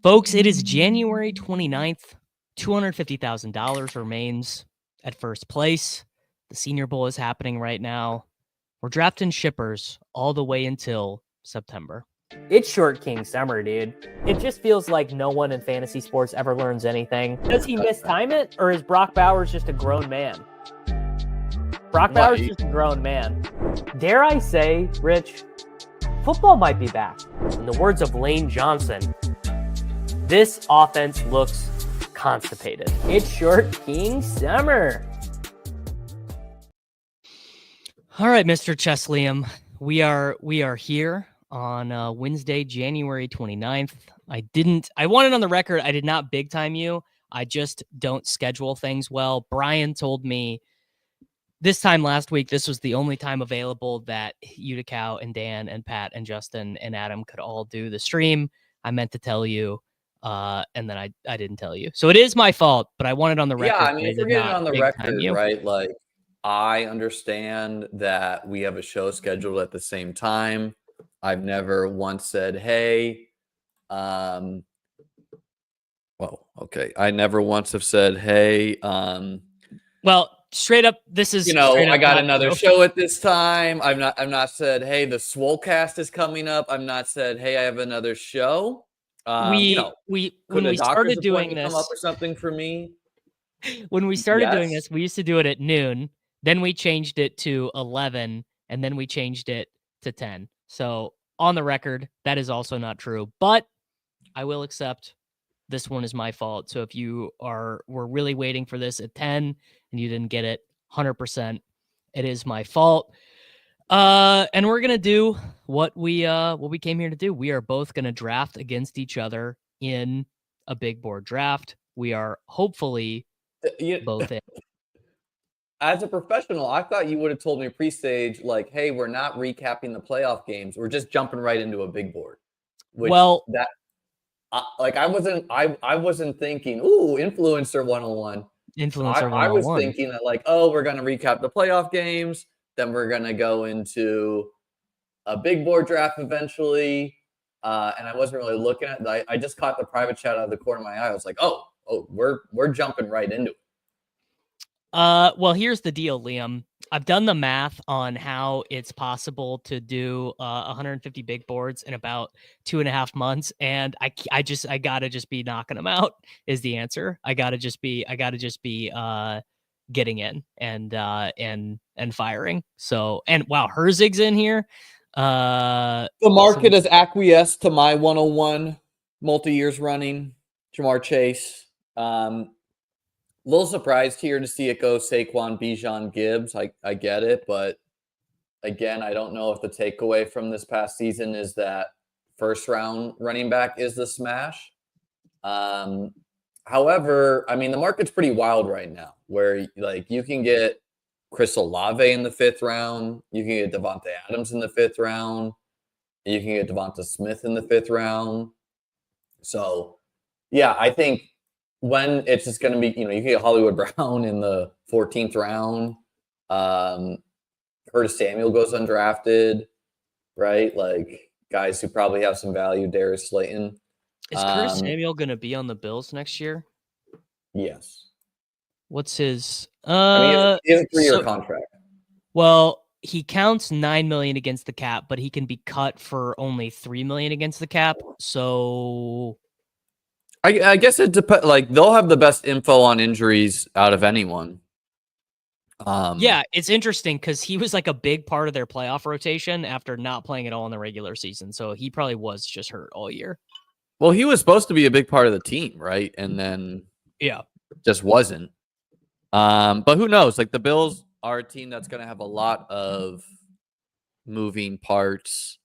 Folks, it is January 29th. $250,000 remains at first place. The Senior Bowl is happening right now. We're drafting shippers all the way until September. It's Short King summer, dude. It just feels like no one in fantasy sports ever learns anything. Does he mistime it, or is Brock Bowers just a grown man? Brock Bowers is just a grown man. Dare I say, Rich, football might be back. In the words of Lane Johnson, this offense looks constipated. It's Short King summer. All right, Mr. Cheslium, we are here on Wednesday, January 29th. I wanted on the record, I did not big time you. I just don't schedule things well. Brian told me this time last week, this was the only time available that Utica and Dan and Pat and Justin and Adam could all do the stream. I meant to tell you, and then I didn't tell you. So it is my fault, but I wanted on the record. Yeah, I mean, if we're getting on the record, right, like, I understand that we have a show scheduled at the same time. I've never once said, hey, well, okay. I never once have said, hey, well, straight up, this is, I got another show at this time. I've not said, hey, the Swolecast is coming up. I've not said, hey, I have another show. When we started doing this, come up with something for me. When we started doing this, we used to do it at noon. Then we changed it to 11, and then we changed it to 10. So on the record, that is also not true. But I will accept this one is my fault. So if you were really waiting for this at 10 and you didn't get it 100%, it is my fault. And we're gonna do what we came here to do. We are both gonna draft against each other in a big board draft. We are hopefully both in. As a professional, I thought you would have told me pre-stage, like, hey, we're not recapping the playoff games. We're just jumping right into a big board. I wasn't thinking, ooh, influencer 101. Influencer 101. I was thinking that, like, oh, we're going to recap the playoff games. Then we're going to go into a big board draft eventually. And I wasn't really looking at it. I just caught the private chat out of the corner of my eye. I was like, oh, we're jumping right into it. Well, here's the deal, Liam. I've done the math on how it's possible to do 150 big boards in about 2.5 months, and I gotta just be knocking them out is the answer. I gotta just be getting in and firing. So, and wow, Herzig's in here. The market has acquiesced to my 101 multi-years running. Jamar Chase. A little surprised here to see it go Saquon, Bijan, Gibbs. I get it, but again, I don't know if the takeaway from this past season is that first round running back is the smash. However, I mean, the market's pretty wild right now where, like, you can get Chris Olave in the 5th round. You can get Devontae Adams in the 5th round. You can get Devonta Smith in the 5th round. So, yeah, I think when it's just going to be, you can get Hollywood Brown in the 14th round. Curtis Samuel goes undrafted, right? Like, guys who probably have some value. Darius Slayton. Is Curtis Samuel going to be on the Bills next year? Yes. What's his? He has a 3-year contract. Well, he counts $9 million against the cap, but he can be cut for only $3 million against the cap. So I guess it depends. Like, they'll have the best info on injuries out of anyone. Yeah, it's interesting because he was like a big part of their playoff rotation after not playing at all in the regular season. So he probably was just hurt all year. Well, he was supposed to be a big part of the team, right? And then just wasn't. But who knows? Like, the Bills are a team that's going to have a lot of moving parts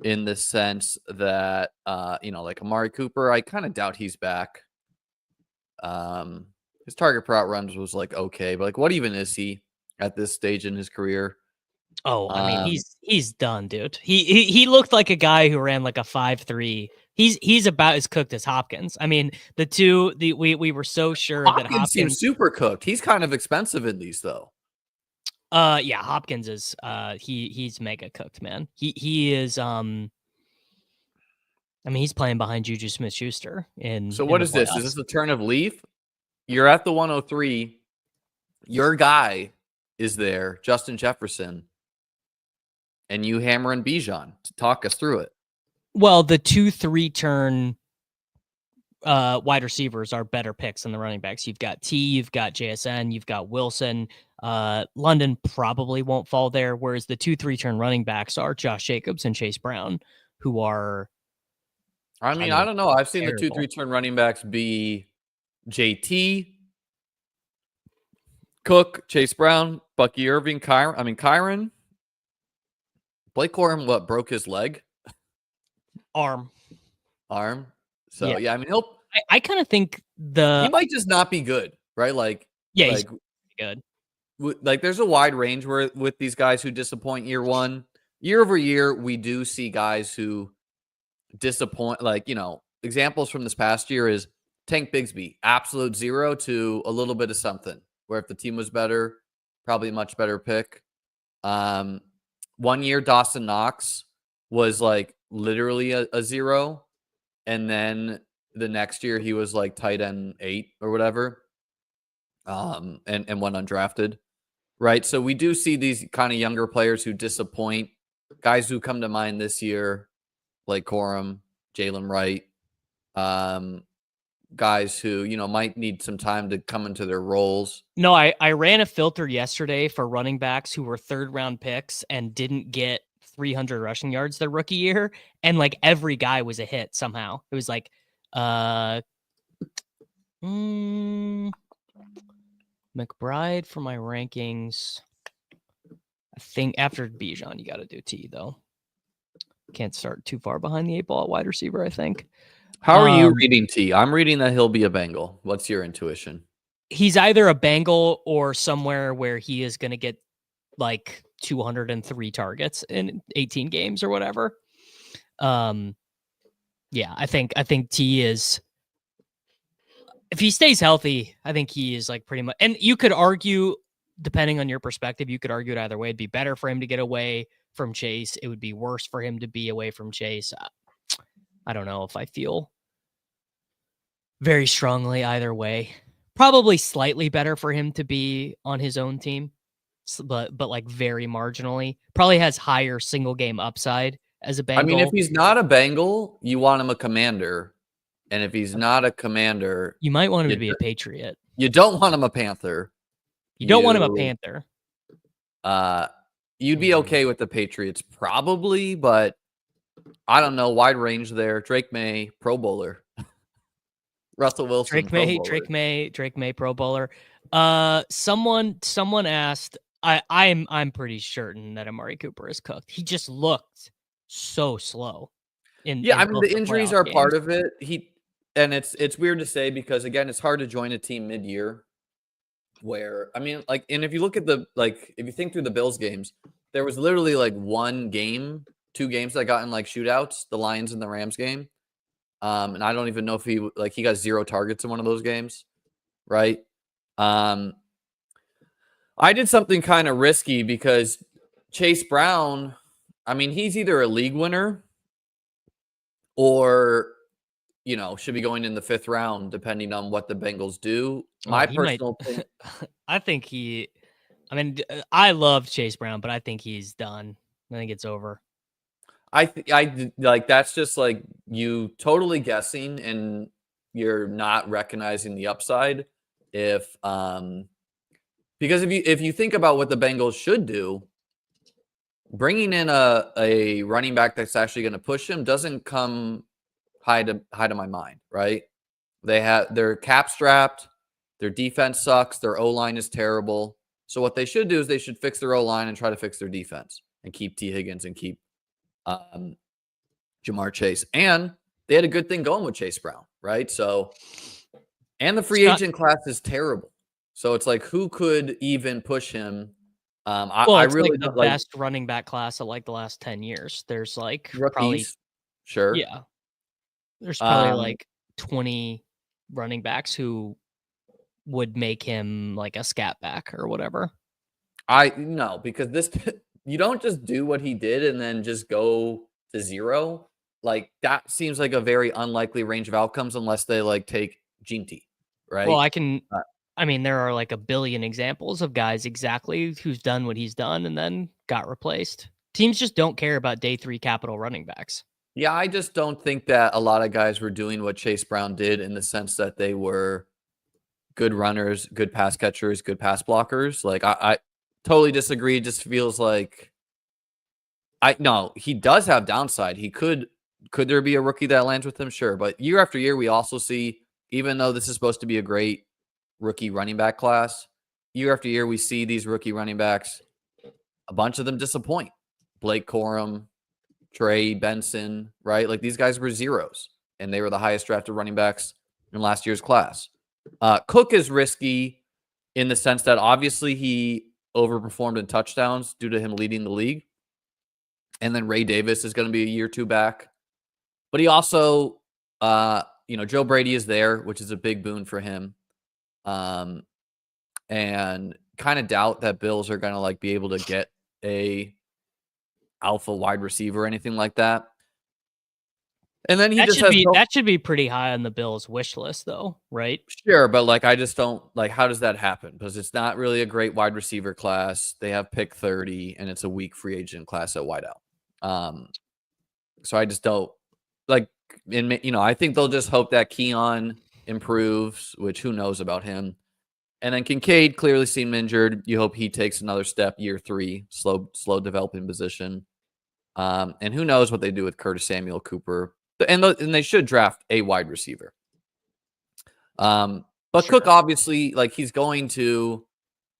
in the sense that, like Amari Cooper, I kind of doubt he's back. His target per out runs was like okay, but like, what even is he at this stage in his career? Oh, I mean, he's done, dude. He looked like a guy who ran like a 5.3. He's about as cooked as Hopkins. I mean, we were so sure that Hopkins seems super cooked. He's kind of expensive in these though. Yeah, Hopkins is he's mega cooked, man. He is I mean, he's playing behind Juju Smith-Schuster So in what the is this? Is playoffs. this a turn of leaf? You're at the 103. Your guy is there, Justin Jefferson, and you hammer and Bijan to talk us through it. Well, the 2-3 turn wide receivers are better picks than the running backs. You've got T, you've got JSN, you've got Wilson. London probably won't fall there, whereas the 2-3 turn running backs are Josh Jacobs and Chase Brown, who are. I mean, I don't know. I've seen the 2-3 turn running backs be JT, Cook, Chase Brown, Bucky Irving, Kyron. Blake Corum, broke his leg? Arm. So, yeah I mean, I kind of think he might just not be good, right? He's good. There's a wide range with these guys who disappoint year one. Year over year, we do see guys who disappoint. Examples from this past year is Tank Bigsby, absolute 0 to a little bit of something, where if the team was better, probably a much better pick. 1 year, Dawson Knox was literally a 0. And then the next year he was tight end 8 or whatever. And went undrafted. Right. So we do see these kind of younger players who disappoint. Guys who come to mind this year, Blake Corum, Jalen Wright, guys who, might need some time to come into their roles. No, I ran a filter yesterday for running backs who were 3rd round picks and didn't get 300 rushing yards their rookie year. And every guy was a hit somehow. It was McBride for my rankings. I think after Bijan, you got to do T though. Can't start too far behind the 8 ball at wide receiver, I think. How are you reading T? I'm reading that he'll be a Bengal. What's your intuition? He's either a Bengal or somewhere where he is going to get 203 targets in 18 games or whatever. Yeah, I think T is, if he stays healthy, I think he is pretty much, and you could argue, depending on your perspective, you could argue it either way. It'd be better for him to get away from Chase. It would be worse for him to be away from Chase. I don't know if I feel very strongly either way. Probably slightly better for him to be on his own team, but very marginally. Probably has higher single game upside as a Bengal. I mean, if he's not a Bengal, you want him a Commander. And if he's not a Commander, you might want him to be a Patriot. You don't want him a Panther. You don't want him a Panther. You'd be okay with the Patriots probably, but I don't know. Wide range there. Drake May, Pro Bowler. Russell Wilson, Drake May, Pro Bowler. Someone asked. I'm pretty certain that Amari Cooper is cooked. He just looked so slow. I mean, the injuries are part of it. And it's weird to say because again, it's hard to join a team mid-year. Where and if you look at if you think through the Bills games, there was literally 2 games that got in shootouts, the Lions and the Rams game. And I don't even know if he got 0 targets in one of those games, right? I did something kind of risky because Chase Brown, I mean, he's either a league winner or, should be going in the 5th round, depending on what the Bengals do. My personal thing, I think I love Chase Brown, but I think he's done. I think it's over. That's just you totally guessing and you're not recognizing the upside. Because if you think about what the Bengals should do, bringing in a running back that's actually going to push him doesn't come high to my mind, right? They're cap strapped, their defense sucks, their O-line is terrible. So what they should do is they should fix their O-line and try to fix their defense and keep T. Higgins and keep Jamar Chase. And they had a good thing going with Chase Brown, right? So, and the free agent class is terrible. So it's who could even push him? I really the best running back class of the last 10 years. There's rookies, probably, sure. Yeah. There's probably 20 running backs who would make him a scat back or whatever. No, because you don't just do what he did and then just go to 0. like that seems like a very unlikely range of outcomes unless they like take Ginty, right? Well, I mean, there are like a billion examples of guys exactly who's done what he's done and then got replaced. Teams just don't care about day 3 capital running backs. Yeah, I just don't think that a lot of guys were doing what Chase Brown did in the sense that they were good runners, good pass catchers, good pass blockers. Like I totally disagree. It just feels like no, he does have downside. He could there be a rookie that lands with him? Sure. But year after year, we also see, even though this is supposed to be a great rookie running back class, year after year, we see these rookie running backs, a bunch of them disappoint. Blake Corum, Trey Benson, right? Like these guys were zeros, and they were the highest drafted running backs in last year's class. Cook is risky in the sense that obviously he overperformed in touchdowns due to him leading the league. And then Ray Davis is going to be a year 2 back. But he also, Joe Brady is there, which is a big boon for him. And kind of doubt that Bills are going to like be able to get a alpha wide receiver or anything like that. And then that should be pretty high on the Bills wish list though, right? Sure, but like I just don't like, how does that happen? Because it's not really a great wide receiver class. They have pick 30 and it's a weak free agent class at wideout. So I just don't like, I think they'll just hope that Keon improves, which who knows about him. And then Kincaid clearly seemed injured. You hope he takes another step year 3, slow developing position. And who knows what they do with Curtis Samuel Cooper. And they should draft a wide receiver. But sure. Cook, obviously, like he's going to,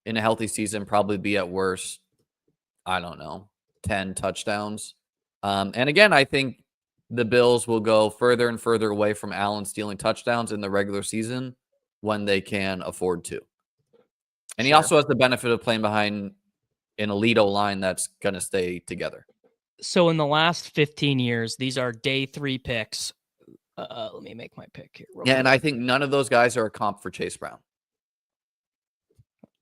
in a healthy season, probably be at worst, I don't know, 10 touchdowns. And again, I think the Bills will go further and further away from Allen stealing touchdowns in the regular season when they can afford to. And he also has the benefit of playing behind an elite O-line that's going to stay together. So in the last 15 years, these are day 3 picks. Let me make my pick here. Yeah, and I think none of those guys are a comp for Chase Brown.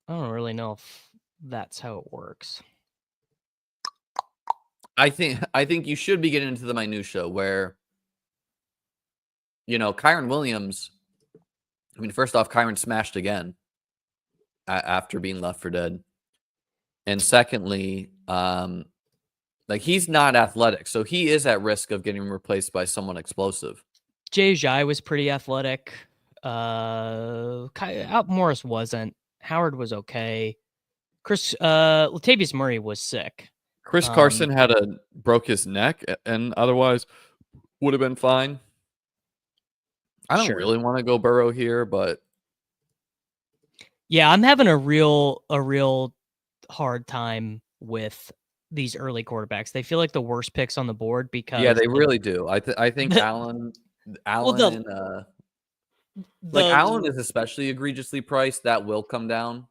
I don't really know if that's how it works. I think you should be getting into the minutia where, Kyren Williams, I mean, first off, Kyren smashed again after being left for dead. And secondly, like he's not athletic, so he is at risk of getting replaced by someone explosive. Jay Ajayi was pretty athletic. Morris wasn't. Howard was okay. Latavius Murray was sick. Chris Carson broke his neck and otherwise would have been fine. I don't really want to go Burrow here, but yeah, I'm having a real hard time with these early quarterbacks. They feel like the worst picks on the board because they really do. I think Allen Allen is especially egregiously priced. That will come down.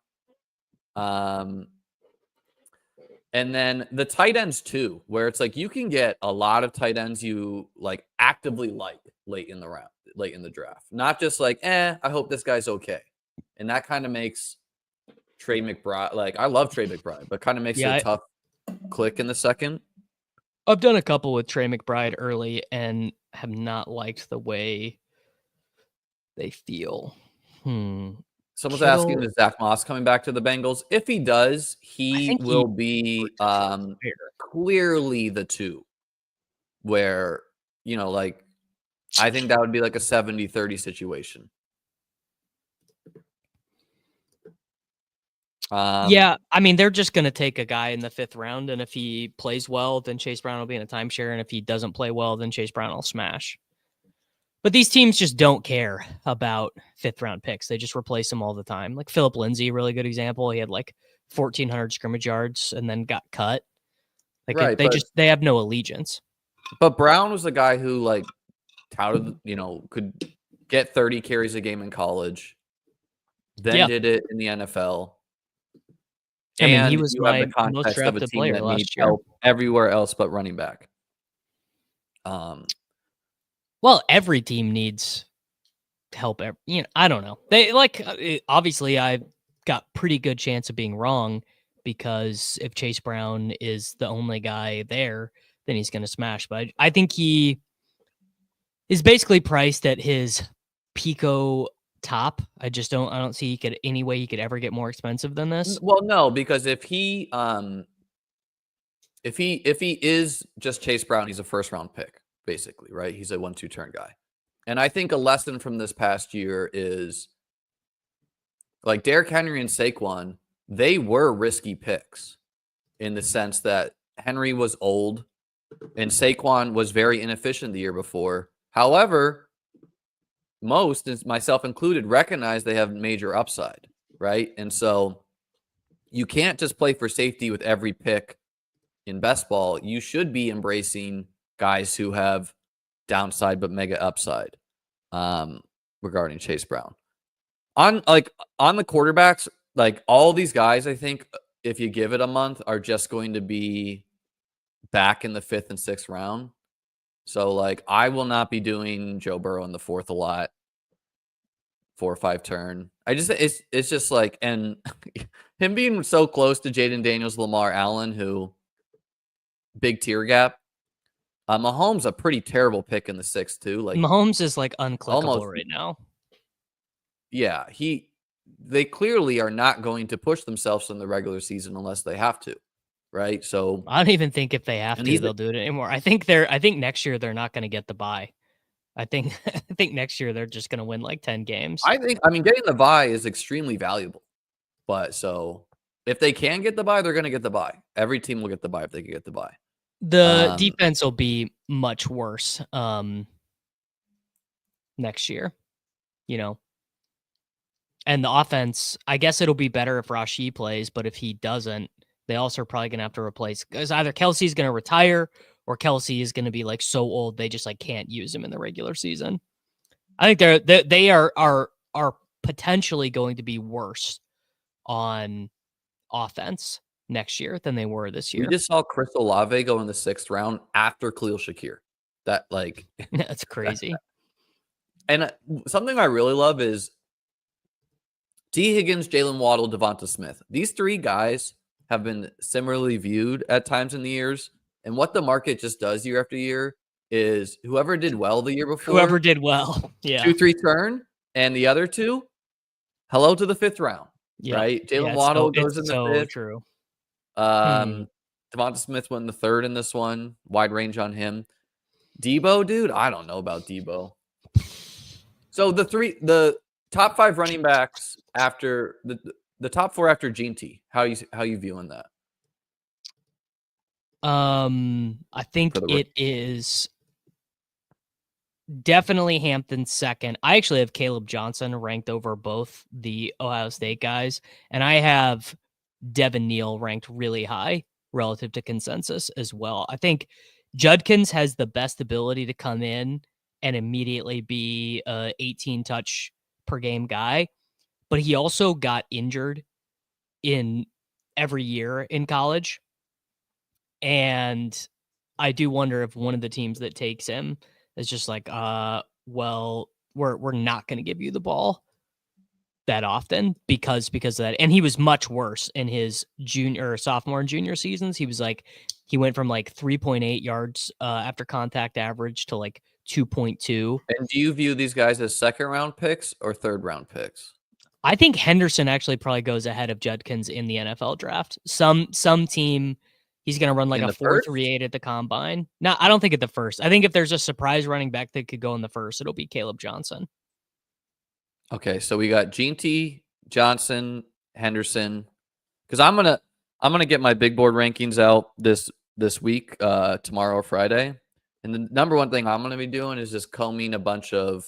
And then the tight ends too, where it's like you can get a lot of tight ends you like actively like late in the draft. Not just like, I hope this guy's okay. And that kind of makes Trey McBride, like I love Trey McBride, but kind of makes it a tough click in the second. I've done a couple with Trey McBride early and have not liked the way they feel. Someone's asking, is Zach Moss coming back to the Bengals? If he does, he will be clearly the 2 where, like, I think that would be like a 70-30 situation. Yeah, I mean, they're just going to take a guy in the 5th round, and if he plays well, then Chase Brown will be in a timeshare, and if he doesn't play well, then Chase Brown will smash. But these teams just don't care about 5th round picks. They just replace them all the time. Like Philip Lindsay, really good example. He had like 1,400 scrimmage yards and then got cut. Like they have no allegiance. But Brown was a guy who like touted, could get 30 carries a game in college, then did it in the NFL. I mean, he was my most drafted player last year. Everywhere else but running back. Well, every team needs help. I don't know. They obviously I've got pretty good chance of being wrong because if Chase Brown is the only guy there, then he's going to smash. But I think he is basically priced at his Pico top. I don't see any way he could ever get more expensive than this. Well, no, because if he is just Chase Brown, he's a first round pick, basically, right? He's a 1-2 turn guy. And I think a lesson from this past year is like Derrick Henry and Saquon, they were risky picks in the sense that Henry was old and Saquon was very inefficient the year before. However, most, myself included, recognize they have major upside, right? And so you can't just play for safety with every pick in best ball. You should be embracing guys who have downside but mega upside regarding Chase Brown. On the quarterbacks, like all these guys, I think if you give it a month, are just going to be back in the 5th and 6th round. So like I will not be doing Joe Burrow in the 4th a lot, 4 or 5 turn. It's just like, and him being so close to Jaden Daniels, Lamar Allen, who big tier gap. Mahomes a pretty terrible pick in the 6th too. Like Mahomes is like unclickable right now. Yeah, they clearly are not going to push themselves in the regular season unless they have to, right? So I don't even think if they have to, they'll do it anymore. I think next year they're not going to get the bye. I think next year they're just going to win like 10 games. I mean, getting the bye is extremely valuable. But so if they can get the bye, they're going to get the bye. Every team will get the bye if they can get the bye. The defense will be much worse next year, And the offense, I guess it'll be better if Rashee plays, but if he doesn't, they also are probably going to have to replace, because either Kelsey's going to retire or Kelsey is going to be like so old they just like can't use him in the regular season. I think they are potentially going to be worse on offense next year than they were this year. We just saw Chris Olave go in the 6th round after Khalil Shakir. That like that's crazy. And something I really love is T. Higgins, Jalen Waddle, Devonta Smith. These 3 guys have been similarly viewed at times in the years. And what the market just does year after year is whoever did well the year before. Whoever did well. Yeah. 2-3 turn. And the other 2, hello to the 5th round. Yeah. Right? Jalen Waddle goes in the 5th. True. Devonta Smith went in the 3rd in this one. Wide range on him. Debo, dude, I don't know about Debo. So the top 5 running backs after the top 4 after Gene T. How you viewing that? I think it is definitely Hampton 2nd. I actually have Caleb Johnson ranked over both the Ohio State guys, and I have Devin Neal ranked really high relative to consensus as well. I think Judkins has the best ability to come in and immediately be a 18 touch per game guy, but he also got injured in every year in college. And I do wonder if one of the teams that takes him is just like, well, we're not going to give you the ball that often because of that. And he was much worse in his sophomore and junior seasons. He went from like 3.8 yards after contact average to like 2.2. And do you view these guys as 2nd round picks or 3rd round picks? I think Henderson actually probably goes ahead of Judkins in the NFL draft. Some team, he's going to run like a 4.38 at the combine. No, I don't think at the 1st. I think if there's a surprise running back that could go in the 1st, it'll be Caleb Johnson. Okay, so we got Gene T, Johnson, Henderson. Because I'm gonna get my big board rankings out this week, tomorrow or Friday. And the number one thing I'm gonna be doing is just combing a bunch of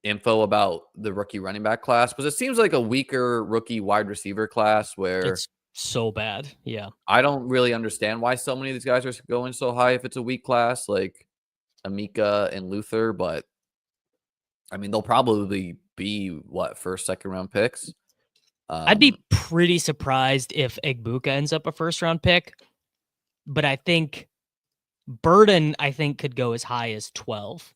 info about the rookie running back class, because it seems like a weaker rookie wide receiver class where it's so bad. Yeah. I don't really understand why so many of these guys are going so high if it's a weak class like Amika and Luther, but I mean, they'll probably be 1st, 2nd round picks. I'd be pretty surprised if Egbuka ends up a 1st round pick, but I think Burden, could go as high as 12.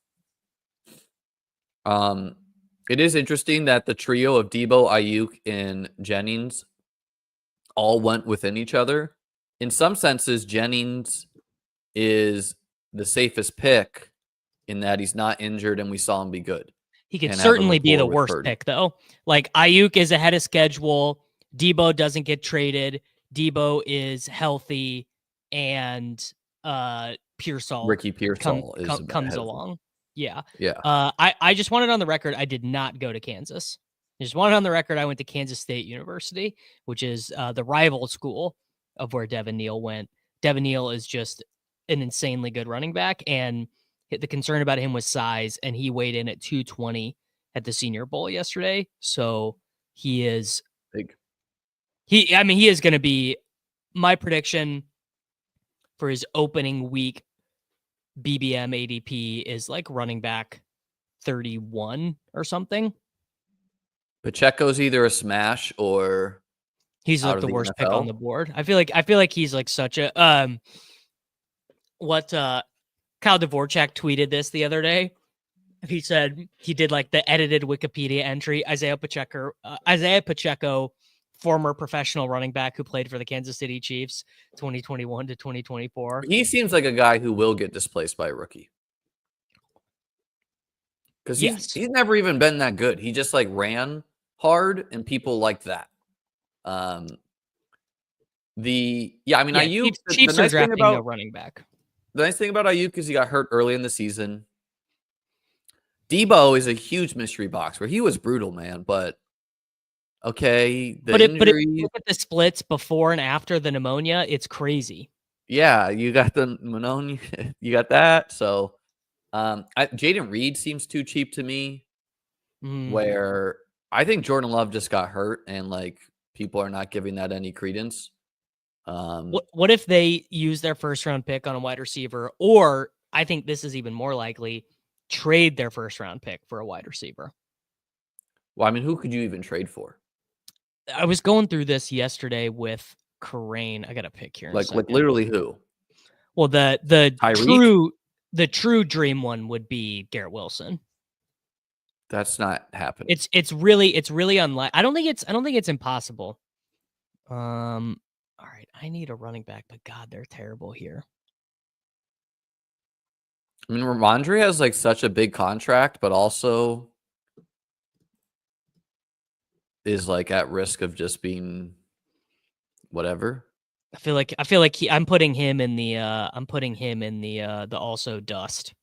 It is interesting that the trio of Debo, Ayuk, and Jennings all went within each other. In some senses, Jennings is the safest pick in that he's not injured and we saw him be good. He could and have a certainly be the rapport with worst Purdy. pick, though. Like, Ayuk is ahead of schedule. Debo doesn't get traded. Debo is healthy, and Pearsall Ricky Pearsall comes along. Yeah. Yeah. I just wanted on the record, I did not go to Kansas. I just wanted on the record, I went to Kansas State University, which is the rival school of where Devin Neal went. Devin Neal is just an insanely good running back, and the concern about him was size, and he weighed in at 220 at the Senior Bowl yesterday. So he is big. He is going to be, my prediction for his opening week BBM ADP is like running back 31 or something. Pacheco's either a smash or he's like the worst pick on the board. I feel like he's like such a what Kyle Dvorak tweeted this the other day. He said he did like the edited Wikipedia entry. Isaiah Pacheco, former professional running back who played for the Kansas City Chiefs 2021 to 2024. He seems like a guy who will get displaced by a rookie. Because he's never even been that good. He just like ran hard and people liked that. Ayuk. Chiefs are drafting a running back. The nice thing about Ayuk is he got hurt early in the season. Debo is a huge mystery box where he was brutal, man. But okay, but if you look at the splits before and after the pneumonia, it's crazy. Yeah, you got the pneumonia, you got that. So, Jaden Reed seems too cheap to me. Where I think Jordan Love just got hurt, and like people are not giving that any credence. What if they use their first round pick on a wide receiver, or I think this is even more likely, trade their first round pick for a wide receiver? Well, I mean, who could you even trade for? I was going through this yesterday with Crane. I got a pick here. Like literally who? Well, the true dream one would be Garrett Wilson. That's not happening. It's really unlikely. I don't think it's impossible. All right, I need a running back, but God, they're terrible here. I mean, Ramondre has like such a big contract, but also is like at risk of just being whatever. I feel like I'm putting him in the also dust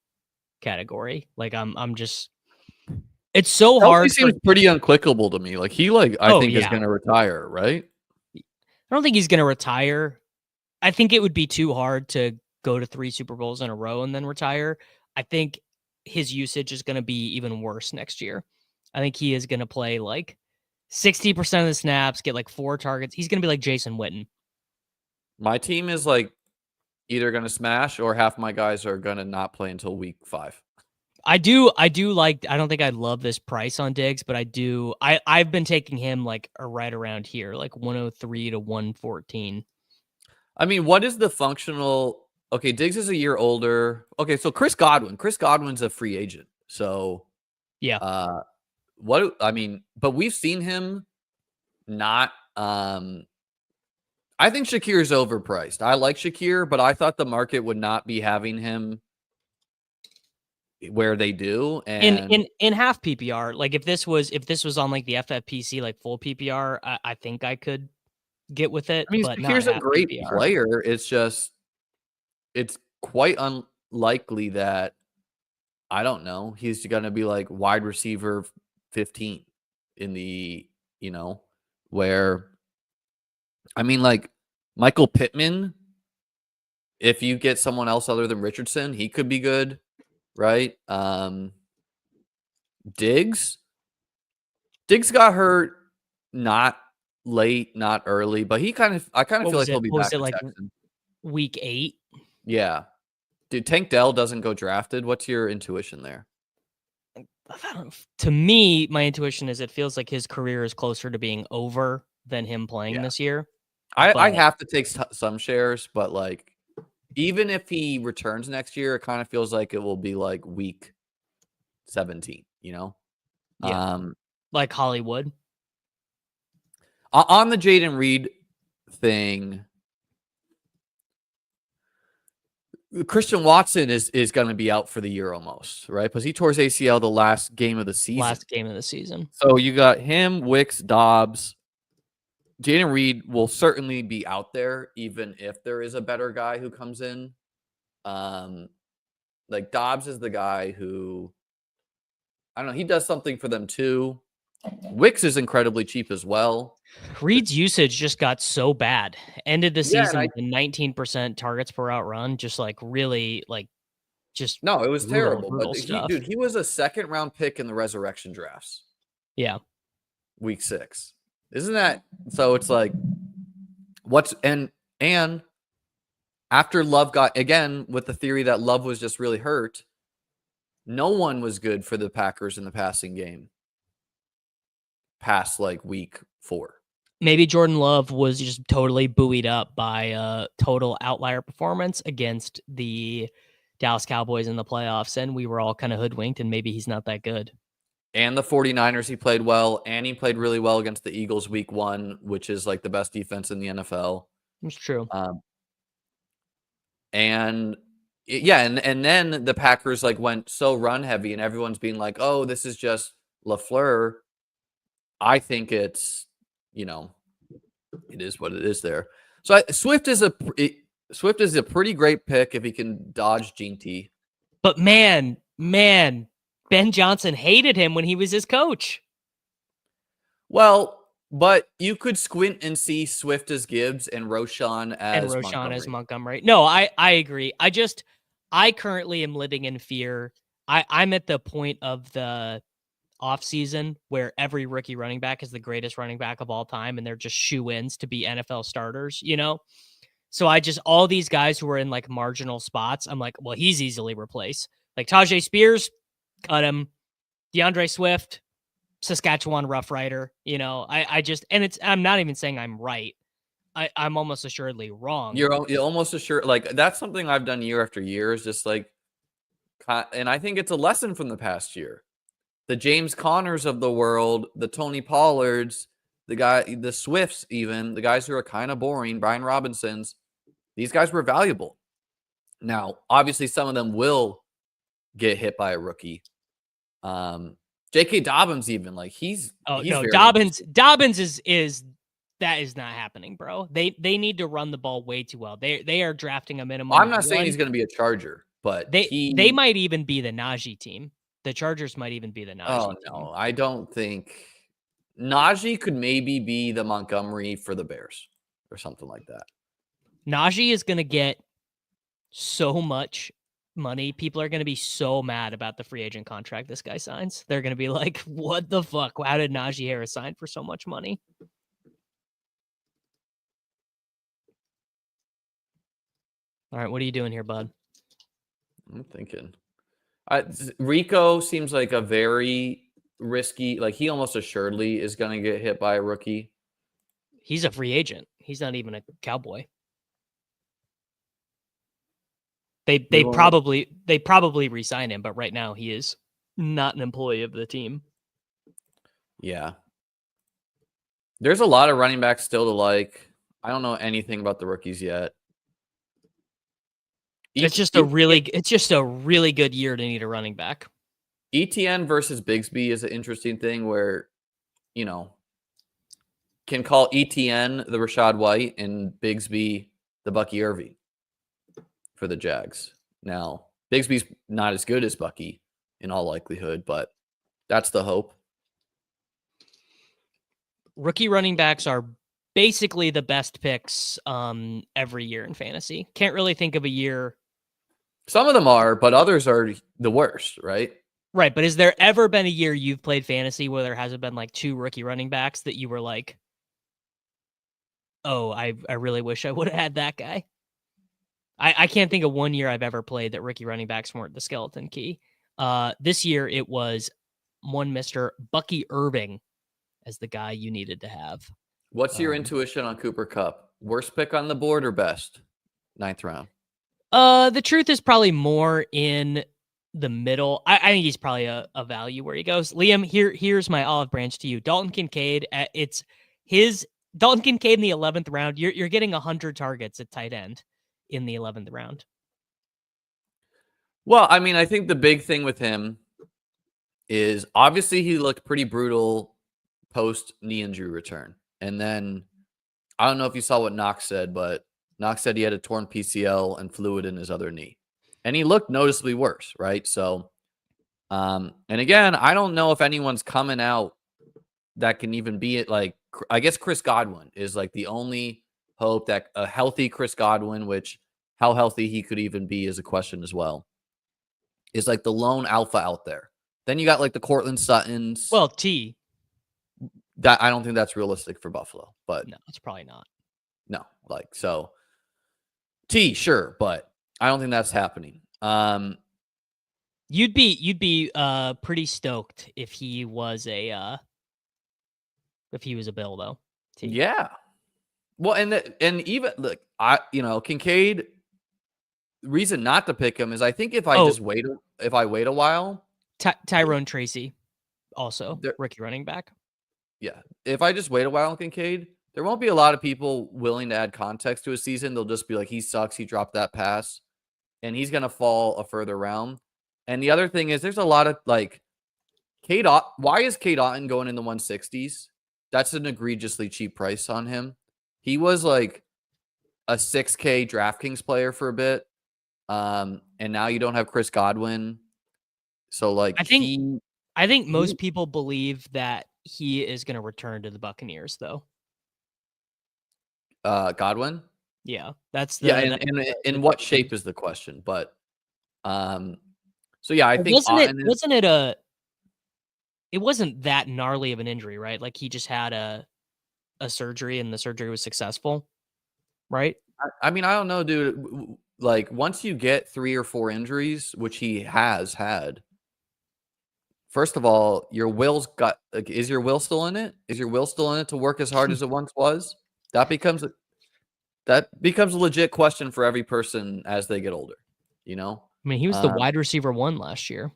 category. Like I'm just, it's so hard. He seems pretty unclickable to me. Like he I think is going to retire, right? I don't think he's going to retire. I think it would be too hard to go to 3 Super Bowls in a row and then retire. I think his usage is going to be even worse next year. I think he is going to play like 60% of the snaps, get like 4 targets. He's going to be like Jason Witten. My team is like either going to smash or half my guys are going to not play until week 5. I do like, I don't think I love this price on Diggs, but I've been taking him like right around here, like 103 to 114. I mean, what is the functional? Okay, Diggs is a year older. Okay, so Chris Godwin's a free agent. So yeah. But we've seen him not. I think Shakir is overpriced. I like Shakir, but I thought the market would not be having him where they do. And in half PPR, like if this was on like the FFPC, like full PPR, I think I could get with it. I mean, but Shakir's a great PPR. player. It's just, it's quite unlikely that, I don't know, he's going to be like wide receiver 15 in the, where, I mean, like Michael Pittman, if you get someone else other than Richardson, he could be good, right? Diggs got hurt, not late, not early, but I kind of feel like he'll be back. Was it like week 8? Yeah. Dude, Tank Dell doesn't go drafted. What's your intuition there? To me, my intuition is it feels like his career is closer to being over than him playing this year. I have to take some shares, but like even if he returns next year, it kind of feels like it will be like week 17, Yeah. Like Hollywood. On the Jaden Reed thing, Christian Watson is going to be out for the year almost, right? Because he tore his ACL the last game of the season. Last game of the season. So you got him, Wicks, Dobbs. Jayden Reed will certainly be out there, even if there is a better guy who comes in. Like Dobbs is the guy who, I don't know, he does something for them too. Wicks is incredibly cheap as well. Reed's usage just got so bad. Ended the season with a 19% targets per route run, just like really like just no, it was terrible. But stuff. he was a second round pick in the resurrection drafts. Yeah. Week 6. Isn't that so? It's like and after Love got again with the theory that Love was just really hurt, no one was good for the Packers in the passing game past like week 4. Maybe Jordan Love was just totally buoyed up by a total outlier performance against the Dallas Cowboys in the playoffs, and we were all kind of hoodwinked, and maybe he's not that good. And the 49ers, he played well, and he played really well against the Eagles week 1, which is like the best defense in the NFL. It's true. And then the Packers like went so run heavy, and everyone's being like, "Oh, this is just LaFleur." I think it's, it is what it is there. So Swift is a pretty great pick if he can dodge Gene T. But man, Ben Johnson hated him when he was his coach. Well, but you could squint and see Swift as Gibbs and Roschon as Montgomery. No, I agree. I currently am living in fear. I'm at the point of the offseason where every rookie running back is the greatest running back of all time, and they're just shoe-ins to be NFL starters, So all these guys who are in like marginal spots, I'm like, well, he's easily replaced. Like Tajay Spears, cut him. DeAndre Swift, Saskatchewan Rough Rider. I'm not even saying I'm right. I'm almost assuredly wrong. You're almost assured. Like that's something I've done year after year is just like, and I think it's a lesson from the past year. The James Connors of the world, the Tony Pollards, the Swifts, even the guys who are kind of boring, Brian Robinsons, these guys were valuable. Now, obviously, some of them will get hit by a rookie. J.K. Dobbins, even like he's Dobbins is that is not happening, bro. They need to run the ball way too well. They are drafting a minimum. I'm not saying he's going to be a Charger, but they might even be the Najee team. The Chargers might even be the Najee team. No, I don't think Najee could maybe be the Montgomery for the Bears or something like that. Najee is going to get so much money. People are going to be so mad about the free agent contract this guy signs. They're going to be like, what the fuck? How did Najee Harris sign for so much money? All right, what are you doing here, bud? I'm thinking. Rico seems like a very risky, like he almost assuredly is going to get hit by a rookie. He's a free agent. He's not even a Cowboy. They probably re-sign him, but right now he is not an employee of the team. Yeah. There's a lot of running backs still to like. I don't know anything about the rookies yet. It's just a really good year to need a running back. ETN versus Bigsby is an interesting thing where, can call ETN the Rachaad White and Bigsby the Bucky Irving for the Jags. Now, Bigsby's not as good as Bucky in all likelihood, but that's the hope. Rookie running backs are basically the best picks every year in fantasy. Can't really think of a year. Some of them are, but others are the worst, right? Right, but has there ever been a year you've played fantasy where there hasn't been like 2 rookie running backs that you were like, oh, I really wish I would have had that guy? I can't think of one year I've ever played that rookie running backs weren't the skeleton key. This year it was one Mr. Bucky Irving as the guy you needed to have. What's your intuition on Cooper Kupp? Worst pick on the board or best? 9th round. The truth is probably more in the middle. I think he's probably a value where he goes. Liam, here's my olive branch to you. Dalton Kincaid. Dalton Kincaid in the 11th round. You're getting 100 targets at tight end in the 11th round. Well, I mean, I think the big thing with him is obviously he looked pretty brutal post knee injury return. And then I don't know if you saw what Knox said, but Knox said he had a torn PCL and fluid in his other knee. And he looked noticeably worse, right? So, and again, I don't know if anyone's coming out that can even be it. Like, I guess Chris Godwin is like the only hope that a healthy Chris Godwin, which how healthy he could even be is a question as well, is like the lone alpha out there. Then you got like the Cortland Suttons. Well, T. That I don't think that's realistic for Buffalo, but no, it's probably not. No, like so. T, sure, but I don't think that's happening. You'd be pretty stoked if he was a Bill though. T. Yeah. Well, and even look, Kincaid. Reason not to pick him is I think if I wait a while, Tyrone Tracy, also rookie running back. Yeah, if I just wait a while on Kincaid, there won't be a lot of people willing to add context to his season. They'll just be like, he sucks. He dropped that pass, and he's gonna fall a further round. And the other thing is, there's a lot of like, why is Cade Otton going in the 160s? That's an egregiously cheap price on him. He was like a 6K DraftKings player for a bit. And now you don't have Chris Godwin. So like I think most people believe that he is going to return to the Buccaneers though. Godwin? Yeah, that's and in what shape is the question, but so yeah, I think it wasn't that gnarly of an injury, right? Like he just had a surgery and the surgery was successful, right? I mean, I don't know, dude. Like once you get 3 or 4 injuries, which he has had, first of all, your will's got. Like, is your will still in it? Is your will still in it to work as hard as it once was? That becomes a legit question for every person as they get older. You know, I mean, he was the wide receiver 1 last year.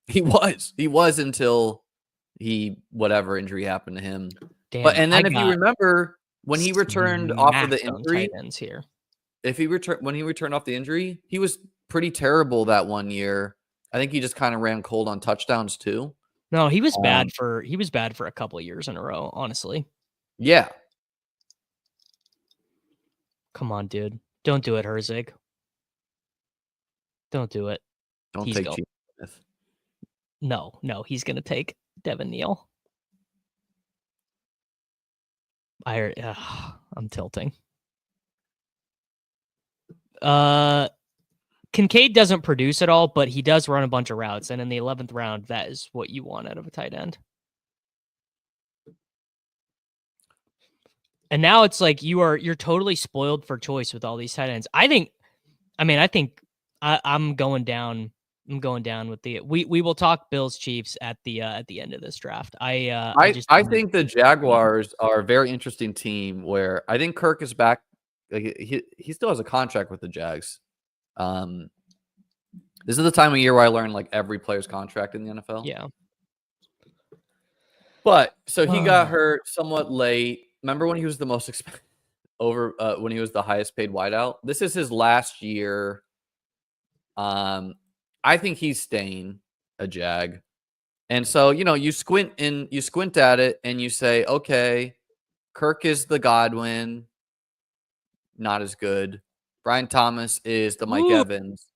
He was until whatever injury happened to him. Damn, but and then if you remember when he returned off of the injury, here. When he returned off the injury, he was pretty terrible that one year. I think he just kind of ran cold on touchdowns too. No, he was bad for a couple of years in a row, honestly. Yeah. Come on, dude. Don't do it, Herzig. Don't do it. Don't take Geno Smith. No, he's gonna take Devin Neal. I'm tilting. Kincaid doesn't produce at all, but he does run a bunch of routes, and in the 11th round, that is what you want out of a tight end. And now it's like you're totally spoiled for choice with all these tight ends. I think I'm going down. I'm going down with we will talk Bills Chiefs at the end of this draft. I think the Jaguars are a very interesting team where I think Kirk is back. Like he still has a contract with the Jags. This is the time of year where I learn like every player's contract in the NFL. Yeah. But so he got hurt somewhat late. Remember when he was the most expensive when he was the highest paid wideout? This is his last year. I think he's staying a Jag. And so, you squint at it and you say, okay, Kirk is the Godwin, not as good. Brian Thomas is the Mike Evans.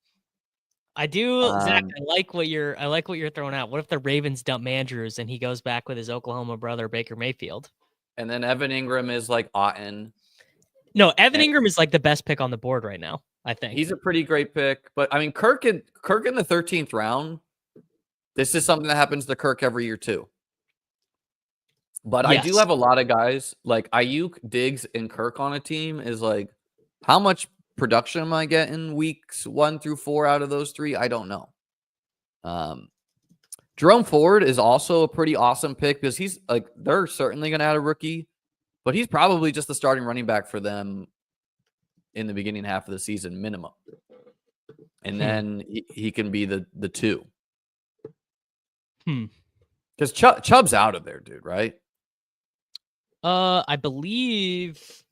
I do, Zach. I like what you're throwing out. What if the Ravens dump Andrews and he goes back with his Oklahoma brother Baker Mayfield? And then Evan Ingram is like Otton. No, Ingram is like the best pick on the board right now. I think he's a pretty great pick. But I mean, Kirk in the 13th round. This is something that happens to Kirk every year too. But yes. I do have a lot of guys like Ayuk, Diggs, and Kirk on a team. Is like, how much production am I getting weeks 1 through 4 out of those 3? I don't know. Jerome Ford is also a pretty awesome pick because he's like, they're certainly going to add a rookie, but he's probably just the starting running back for them in the beginning half of the season minimum. And then he can be the 2. Because Chubb's out of there, dude, right? I believe.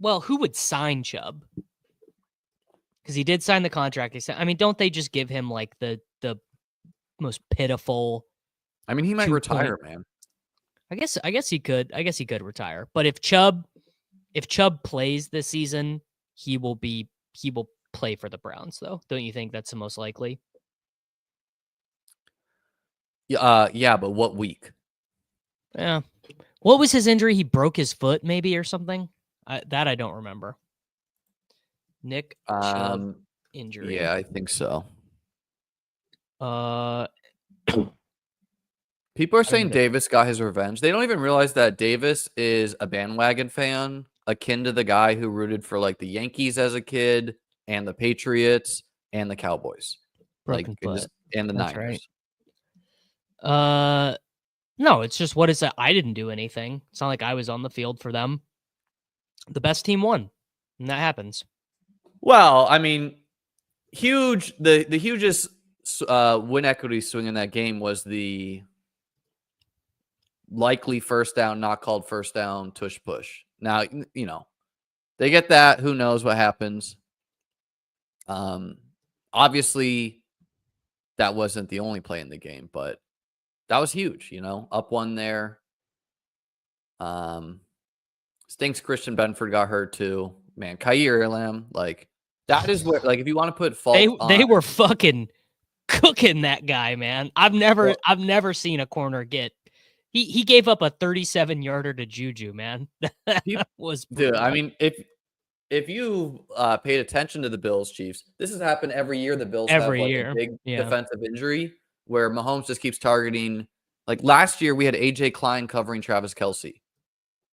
Well, who would sign Chubb? because he did sign the contract. I mean, don't they just give him like the most pitiful? I mean, he might retire, man. I guess he could. I guess he could retire. But if Chubb plays this season, he will play for the Browns, though. Don't you think that's the most likely? Yeah, but what week? Yeah. What was his injury? He broke his foot, maybe, or something. That I don't remember. Nick Chubb injury. Yeah, I think so. People are saying Davis got his revenge. They don't even realize that Davis is a bandwagon fan, akin to the guy who rooted for like the Yankees as a kid and the Patriots and the Cowboys, and the Niners. Right. No, it's just what is that? I didn't do anything. It's not like I was on the field for them. The best team won, and that happens. Well, I mean, the hugest win equity swing in that game was the likely first down, not called first down, tush push. Now, you know, they get that. Who knows what happens? Obviously, that wasn't the only play in the game, but that was huge, you know, up one there. Stinks Christian Benford got hurt too. Man, Kaiir Elam, like, that is where, like, if you want to put fault they were fucking cooking that guy, man. I've never seen a corner get. He gave up a 37-yarder to Juju, man. That was brutal. Dude, I mean, if you paid attention to the Bills Chiefs, this has happened every year. The Bills have a big defensive injury where Mahomes just keeps targeting. Like last year, we had AJ Klein covering Travis Kelce.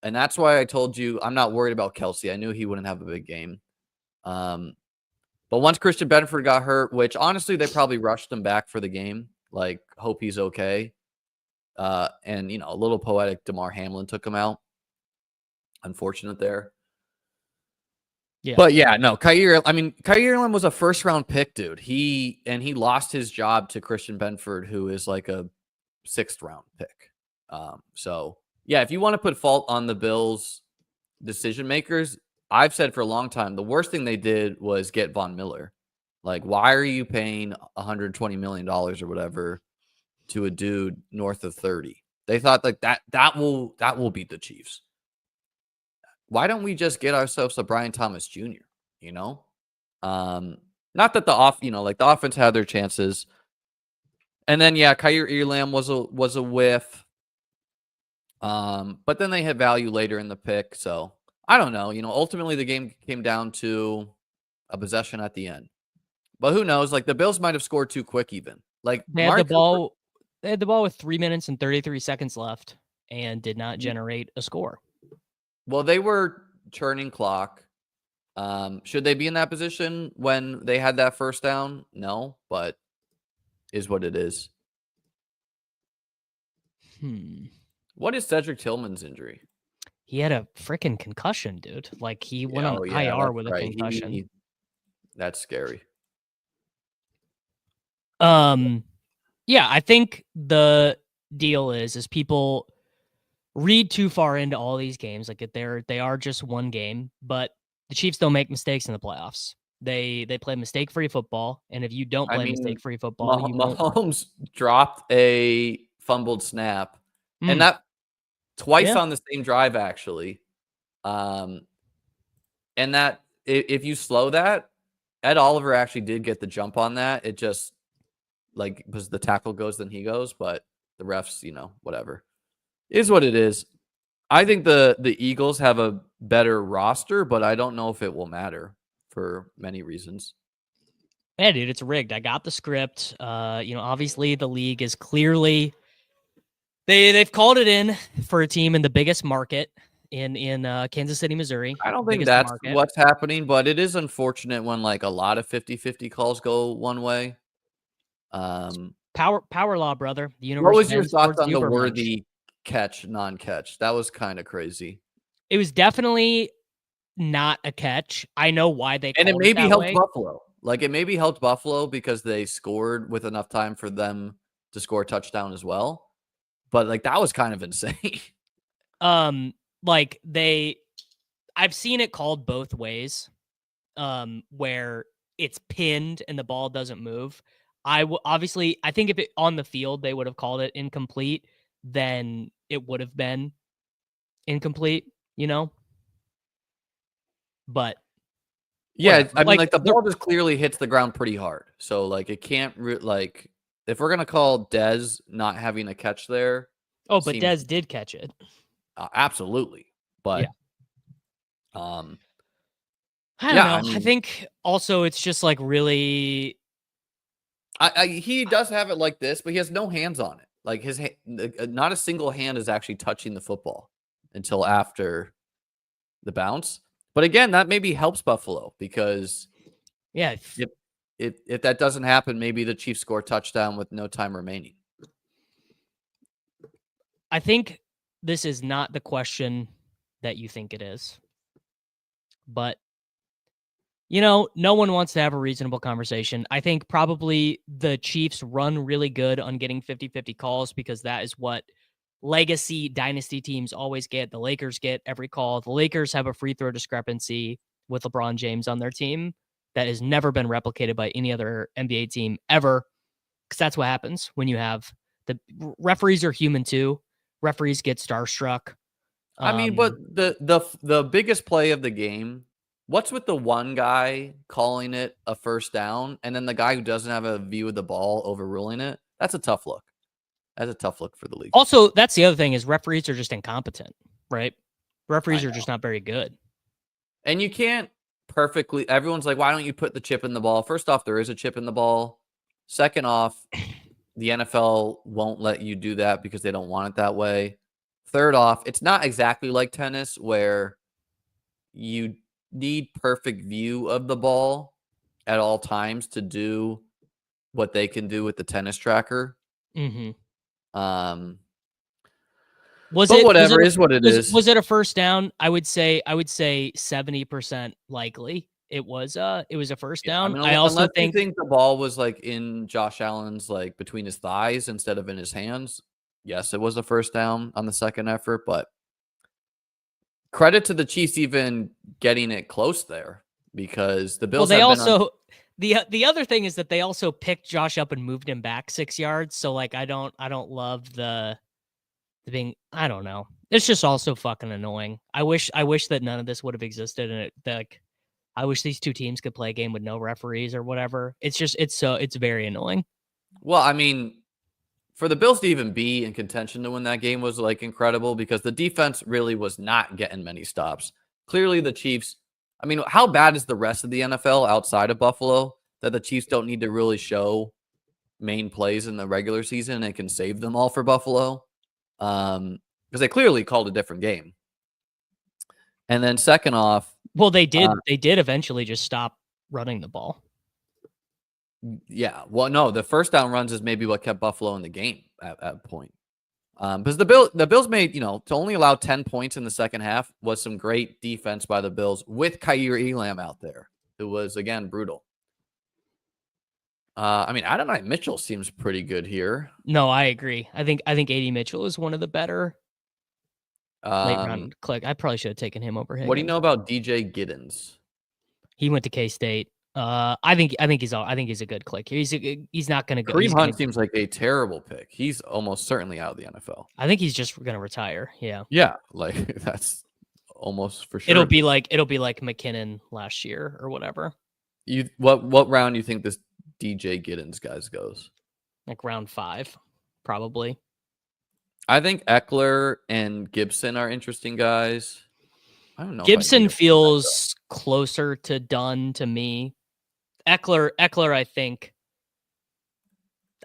And that's why I told you I'm not worried about Kelce. I knew he wouldn't have a big game. But once Christian Benford got hurt, which honestly, they probably rushed him back for the game. Like, hope he's okay. And, you know, a little poetic, DeMar Hamlin took him out. Unfortunate there. Yeah. But yeah, no, Kaiir Elam was a first-round pick, dude. He lost his job to Christian Benford, who is like a sixth-round pick. So, yeah, if you want to put fault on the Bills' decision makers, I've said for a long time, the worst thing they did was get Von Miller. Like, why are you paying $120 million or whatever to a dude north of 30? They thought like that will beat the Chiefs. Why don't we just get ourselves a Brian Thomas Jr., you know? Not that the offense had their chances. And then, yeah, Kaiir Elam was a whiff. But then they had value later in the pick. So I don't know. You know, ultimately the game came down to a possession at the end. But who knows? Like the Bills might have scored too quick even. Like they had the ball with 3 minutes and 33 seconds left and did not generate a score. Well, they were churning clock. Should they be in that position when they had that first down? No, but is what it is. What is Cedric Tillman's injury? He had a freaking concussion, dude. Like he went on IR with a concussion. That's scary. Yeah, I think the deal is people read too far into all these games. Like they are just one game, but the Chiefs don't make mistakes in the playoffs. They play mistake-free football, and if you don't play mistake-free football, Mahomes dropped a fumbled snap, and that twice on the same drive actually. And that if you slow that, Ed Oliver actually did get the jump on that. It just like because the tackle goes, then he goes, but the refs, you know, whatever. Is what it is. I think the Eagles have a better roster, but I don't know if it will matter for many reasons. Yeah, dude, it's rigged. I got the script. Obviously the league is clearly they've called it in for a team in the biggest market in Kansas City, Missouri. I don't think that's what's happening, but it is unfortunate when like a lot of 50-50 calls go one way. Power law, brother. The universe. What was your thoughts on the worthy catch, non-catch? That was kind of crazy. It was definitely not a catch. I know why they and it maybe helped Buffalo. Like it maybe helped Buffalo because they scored with enough time for them to score a touchdown as well. But like that was kind of insane. I've seen it called both ways. Where it's pinned and the ball doesn't move, obviously, I think if it on the field they would have called it incomplete, then it would have been incomplete, you know? But yeah, whatever. I mean, like the ball just clearly hits the ground pretty hard. So like it can't like if we're gonna call Dez not having a catch there. Oh, but Dez did catch it. Absolutely. But I don't know. I mean, I think also it's just like really. He does have it like this, but he has no hands on it. Like his not a single hand is actually touching the football until after the bounce. But again, that maybe helps Buffalo because if that doesn't happen, maybe the Chiefs score a touchdown with no time remaining. I think this is not the question that you think it is. But, no one wants to have a reasonable conversation. I think probably the Chiefs run really good on getting 50-50 calls because that is what legacy dynasty teams always get. The Lakers get every call. The Lakers have a free throw discrepancy with LeBron James on their team that has never been replicated by any other NBA team ever, because that's what happens when you have the referees are human too. Referees get starstruck. I mean, but the biggest play of the game, what's with the one guy calling it a first down and then the guy who doesn't have a view of the ball overruling it? That's a tough look. That's a tough look for the league. Also, that's the other thing is referees are just incompetent, right? Referees are just not very good. And you can't perfectly, everyone's like, why don't you put the chip in the ball? First off, there is a chip in the ball. Second off, the NFL won't let you do that because they don't want it that way. Third off, it's not exactly like tennis where you need perfect view of the ball at all times to do what they can do with the tennis tracker. Mm-hmm. Was it a first down? I would say 70% likely it was a first down. I also think the ball was like in Josh Allen's like between his thighs instead of in his hands. Yes, it was a first down on the second effort, but credit to the Chiefs even getting it close there because the Bills. Well, the other thing is that they also picked Josh up and moved him back 6 yards. So like I don't love the being. I don't know. It's just also fucking annoying. I wish that none of this would have existed, and I wish these two teams could play a game with no referees or whatever. It's very annoying. Well, I mean, for the Bills to even be in contention to win that game was like incredible because the defense really was not getting many stops. Clearly the Chiefs, I mean, how bad is the rest of the NFL outside of Buffalo that the Chiefs don't need to really show main plays in the regular season and can save them all for Buffalo? Because they clearly called a different game. And then second off, well, they did eventually just stop running the ball. Yeah. Well, no, the first down runs is maybe what kept Buffalo in the game at a point. Because the Bills made, to only allow 10 points in the second half was some great defense by the Bills with Kaiir Elam out there, who was, again, brutal. I mean, Adonai Mitchell seems pretty good here. No, I agree. I think AD Mitchell is one of the better late round click. I probably should have taken him over Higgins. What do you know about DJ Giddens? He went to K-State. I think he's a good click. He's not going to go. Kareem Hunt seems like a terrible pick. He's almost certainly out of the NFL. I think he's just going to retire. Yeah. Yeah, like that's almost for sure. It'll be like McKinnon last year or whatever. What round do you think this DJ Giddens guys goes? Like round 5, probably. I think Eckler and Gibson are interesting guys. I don't know. Gibson feels closer to done to me. Eckler, I think.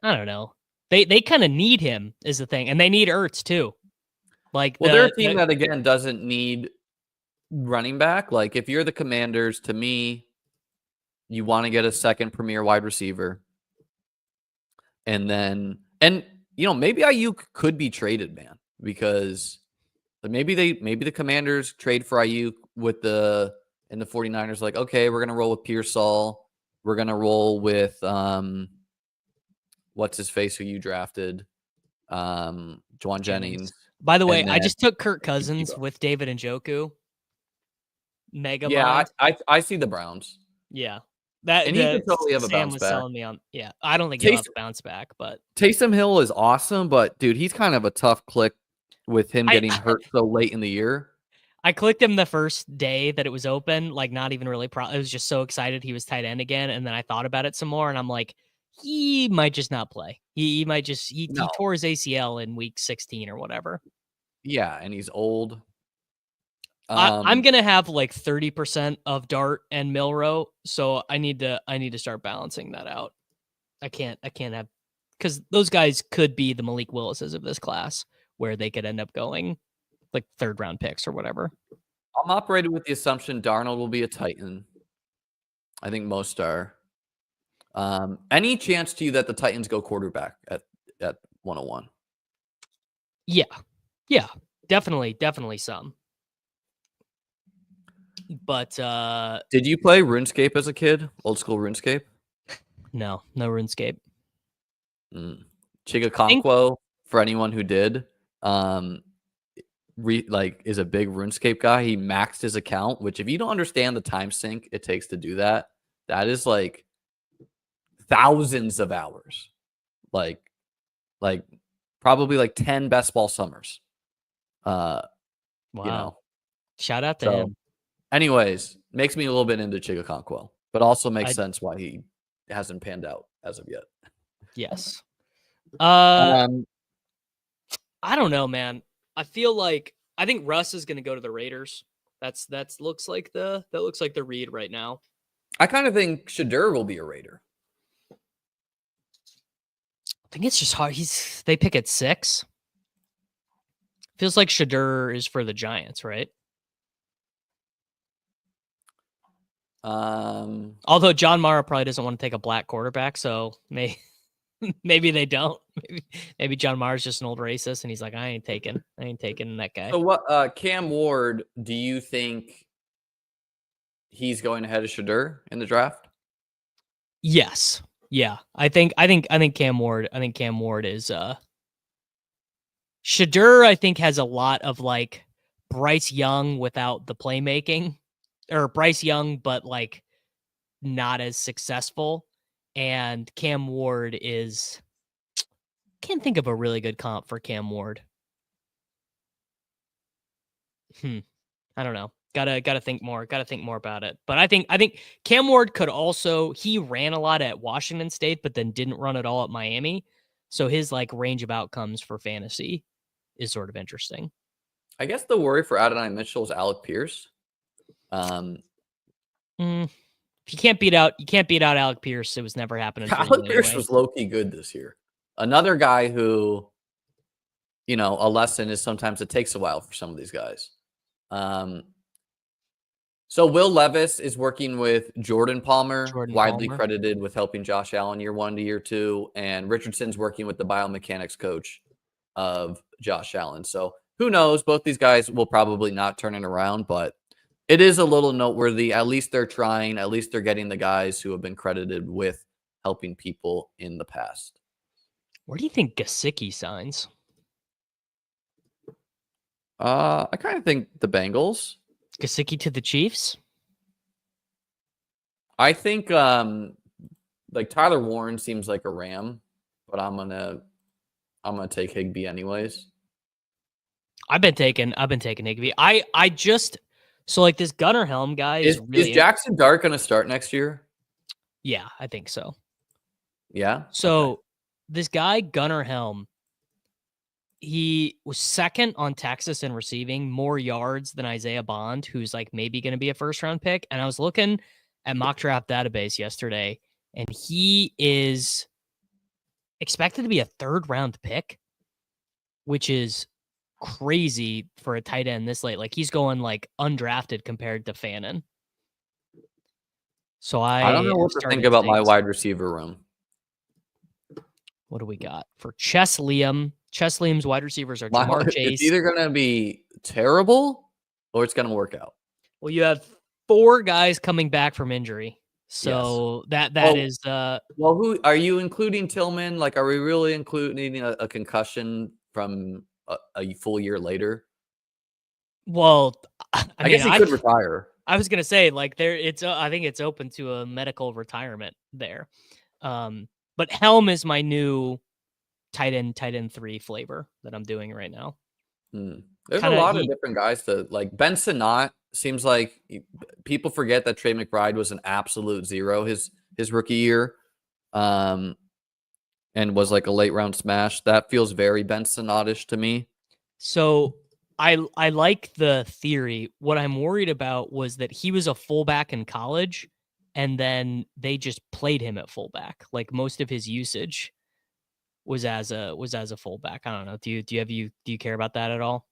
I don't know. They kind of need him is the thing, and they need Ertz too. Like, they're a team that again doesn't need running back. Like, if you're the Commanders, to me, you want to get a second premier wide receiver, and maybe Ayuk could be traded, man, because maybe the Commanders trade for Ayuk and the 49ers like, okay, we're going to roll with Pearsall. We're going to roll with what's his face who you drafted? Juwan Jennings. By the way, I just took Kirk Cousins with David Njoku. Mega. Yeah, I see the Browns. Yeah. That and he could totally have a Sam bounce was back. selling me on. Yeah, I don't think he'll have a bounce back, but Taysom Hill is awesome, but dude, he's kind of a tough click with him getting hurt so late in the year. I clicked him the first day that it was open, like not even really I was just so excited he was tight end again, and then I thought about it some more, and I'm like, he might just not play. He might just he tore his ACL in week 16 or whatever. Yeah, and he's old. I'm gonna have like 30% of Dart and Milrow, so I need to start balancing that out. I can't have, because those guys could be the Malik Willises of this class, where they could end up going like 3rd round picks or whatever. I'm operating with the assumption Darnold will be a Titan. I think most are. Any chance to you that the Titans go quarterback at 101? Yeah, definitely some. But did you play RuneScape as a kid? Old school RuneScape? No RuneScape. Chigakonkwo, for anyone who did, is a big RuneScape guy. He maxed his account, which if you don't understand the time sink it takes to do that, that is like thousands of hours. Like probably like 10 best ball summers. Wow. You know. Shout out to him. Anyways, makes me a little bit into Chigakonkwo, but also makes sense why he hasn't panned out as of yet. Yes. I don't know, man. I think Russ is going to go to the Raiders. That looks like the read right now. I kind of think Shedeur will be a Raider. I think it's just hard. They pick at 6. Feels like Shedeur is for the Giants, right? Although John Mara probably doesn't want to take a black quarterback, so maybe they don't. Maybe John Mara's just an old racist, and he's like, I ain't taking that guy. So what? Cam Ward, do you think he's going ahead of Shedeur in the draft? Yes. Yeah. I think Cam Ward. I think Cam Ward is. Shedeur, I think, has a lot of like Bryce Young without the playmaking. Or Bryce Young, but like not as successful. And Cam Ward is, can't think of a really good comp for Cam Ward. I don't know. Gotta think more. Gotta think more about it. But I think Cam Ward could also, he ran a lot at Washington State, but then didn't run at all at Miami. So his like range of outcomes for fantasy is sort of interesting. I guess the worry for Adonai Mitchell is Alec Pierce. You can't beat out Alec Pierce. It was never happening. Alec Pierce was low-key good this year. Another guy who, a lesson is sometimes it takes a while for some of these guys. So Will Levis is working with Jordan Palmer, widely credited with helping Josh Allen year 1 to year 2, and Richardson's working with the biomechanics coach of Josh Allen. So who knows? Both these guys will probably not turn it around, but it is a little noteworthy. At least they're trying. At least they're getting the guys who have been credited with helping people in the past. Where do you think Gesicki signs? I kind of think the Bengals. Gesicki to the Chiefs? I think Tyler Warren seems like a Ram, but I'm gonna take Higbee anyways. I've been taking Higbee. So like this Gunnar Helm guy is Jackson Dart going to start next year? Yeah, I think so. Yeah. So this guy Gunnar Helm, he was 2nd on Texas in receiving, more yards than Isaiah Bond, who's like maybe going to be a 1st-round pick. And I was looking at Mock Draft Database yesterday, and he is expected to be a 3rd-round pick, which is crazy for a tight end this late. Like he's going like undrafted compared to Fannin. So I don't know what to think about my wide receiver room. What do we got for Chess Liam? Chess Liam's wide receivers are Jamar Chase. It's either going to be terrible or it's going to work out. Well, you have 4 guys coming back from injury. So yes. that is who are you including Tillman? Like, are we really including a concussion from a full year later? Well, I guess he could retire. I was gonna say like I think it's open to a medical retirement there. But Helm is my new tight end 3 flavor that I'm doing right now. There's a lot of different guys to like. Ben Sinnott seems like people forget that Trey McBride was an absolute zero his rookie year, and was like a late round smash. That feels very Ben Sinnott-ish to me. So I like the theory. What I'm worried about was that he was a fullback in college, and then they just played him at fullback. Like most of his usage was as a fullback. I don't know. Do you care about that at all?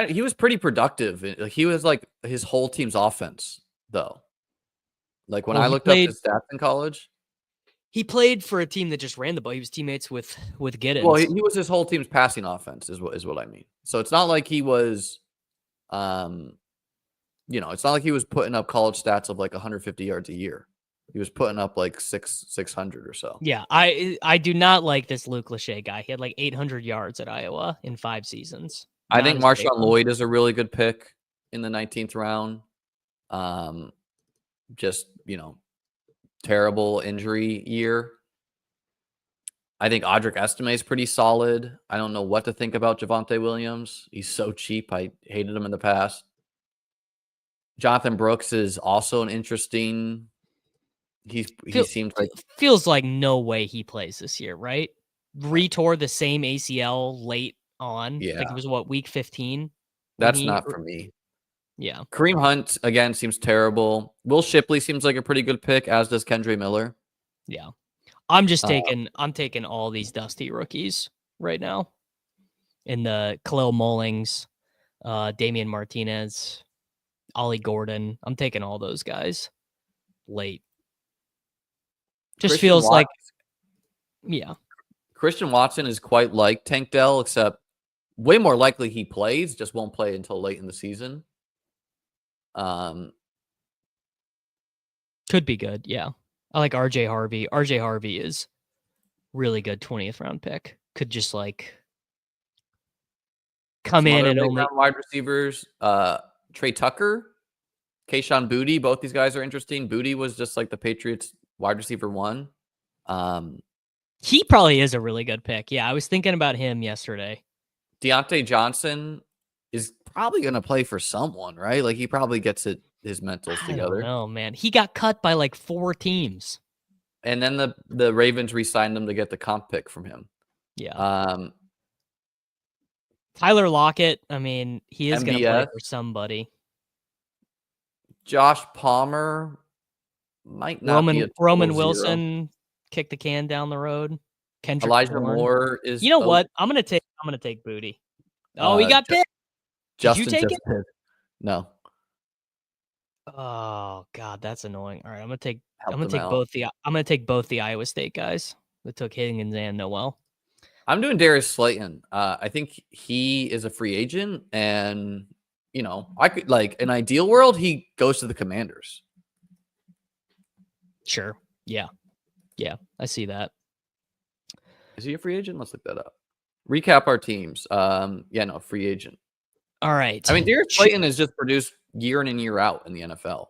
He was pretty productive. He was like his whole team's offense, though. Like when I looked up his stats in college, he played for a team that just ran the ball. He was teammates with Giddens. Well, he was his whole team's passing offense, is what I mean. So it's not like he was, it's not like he was putting up college stats of like 150 yards a year. He was putting up like 600 or so. Yeah, I do not like this Luke Lachey guy. He had like 800 yards at Iowa in 5 seasons. I think Marshawn Lloyd is a really good pick in the 19th round. Just, terrible injury year. I think Audric Estime is pretty solid. I don't know what to think about Javonte Williams. He's so cheap. I hated him in the past. Jonathan Brooks is also an interesting. He seems like feels like no way he plays this year, right? Retore the same ACL late on. Yeah. Like it was week 15. That's not for me. Yeah. Kareem Hunt again seems terrible. Will Shipley seems like a pretty good pick, as does Kendre Miller. Yeah. I'm taking all these dusty rookies right now. In the Khalil Mullings, Damian Martinez, Ollie Gordon. I'm taking all those guys late. Just Christian feels Watson, like, yeah. Christian Watson is quite like Tank Dell, except way more likely he plays, just won't play until late in the season. Could be good, yeah. I like RJ Harvey. RJ Harvey is really good 20th round pick. Could just like come in and only wide receivers. Trey Tucker, Kayshon Boutte, both these guys are interesting. Boutte was just like the Patriots wide receiver 1. He probably is a really good pick. Yeah, I was thinking about him yesterday. Deontay Johnson is probably going to play for someone, right? Like he probably gets his mentals together. Oh man, he got cut by like 4 teams, and then the Ravens re-signed him to get the comp pick from him. Yeah. Tyler Lockett. I mean, he is going to play for somebody. Josh Palmer might not be Roman Wilson kick the can down the road. Kendrick Elijah Moore is. You know what? I'm gonna take Boutte. Oh, he got picked. Did you take it? No. Oh God, that's annoying. All right, I'm gonna take both the Iowa State guys that took Higgins and Noel. I'm doing Darius Slayton. I think he is a free agent, and I could like an ideal world, he goes to the Commanders. Sure. Yeah. I see that. Is he a free agent? Let's look that up. Recap our teams. Free agent. All right. I mean, Darius Slayton has just produced year in and year out in the NFL.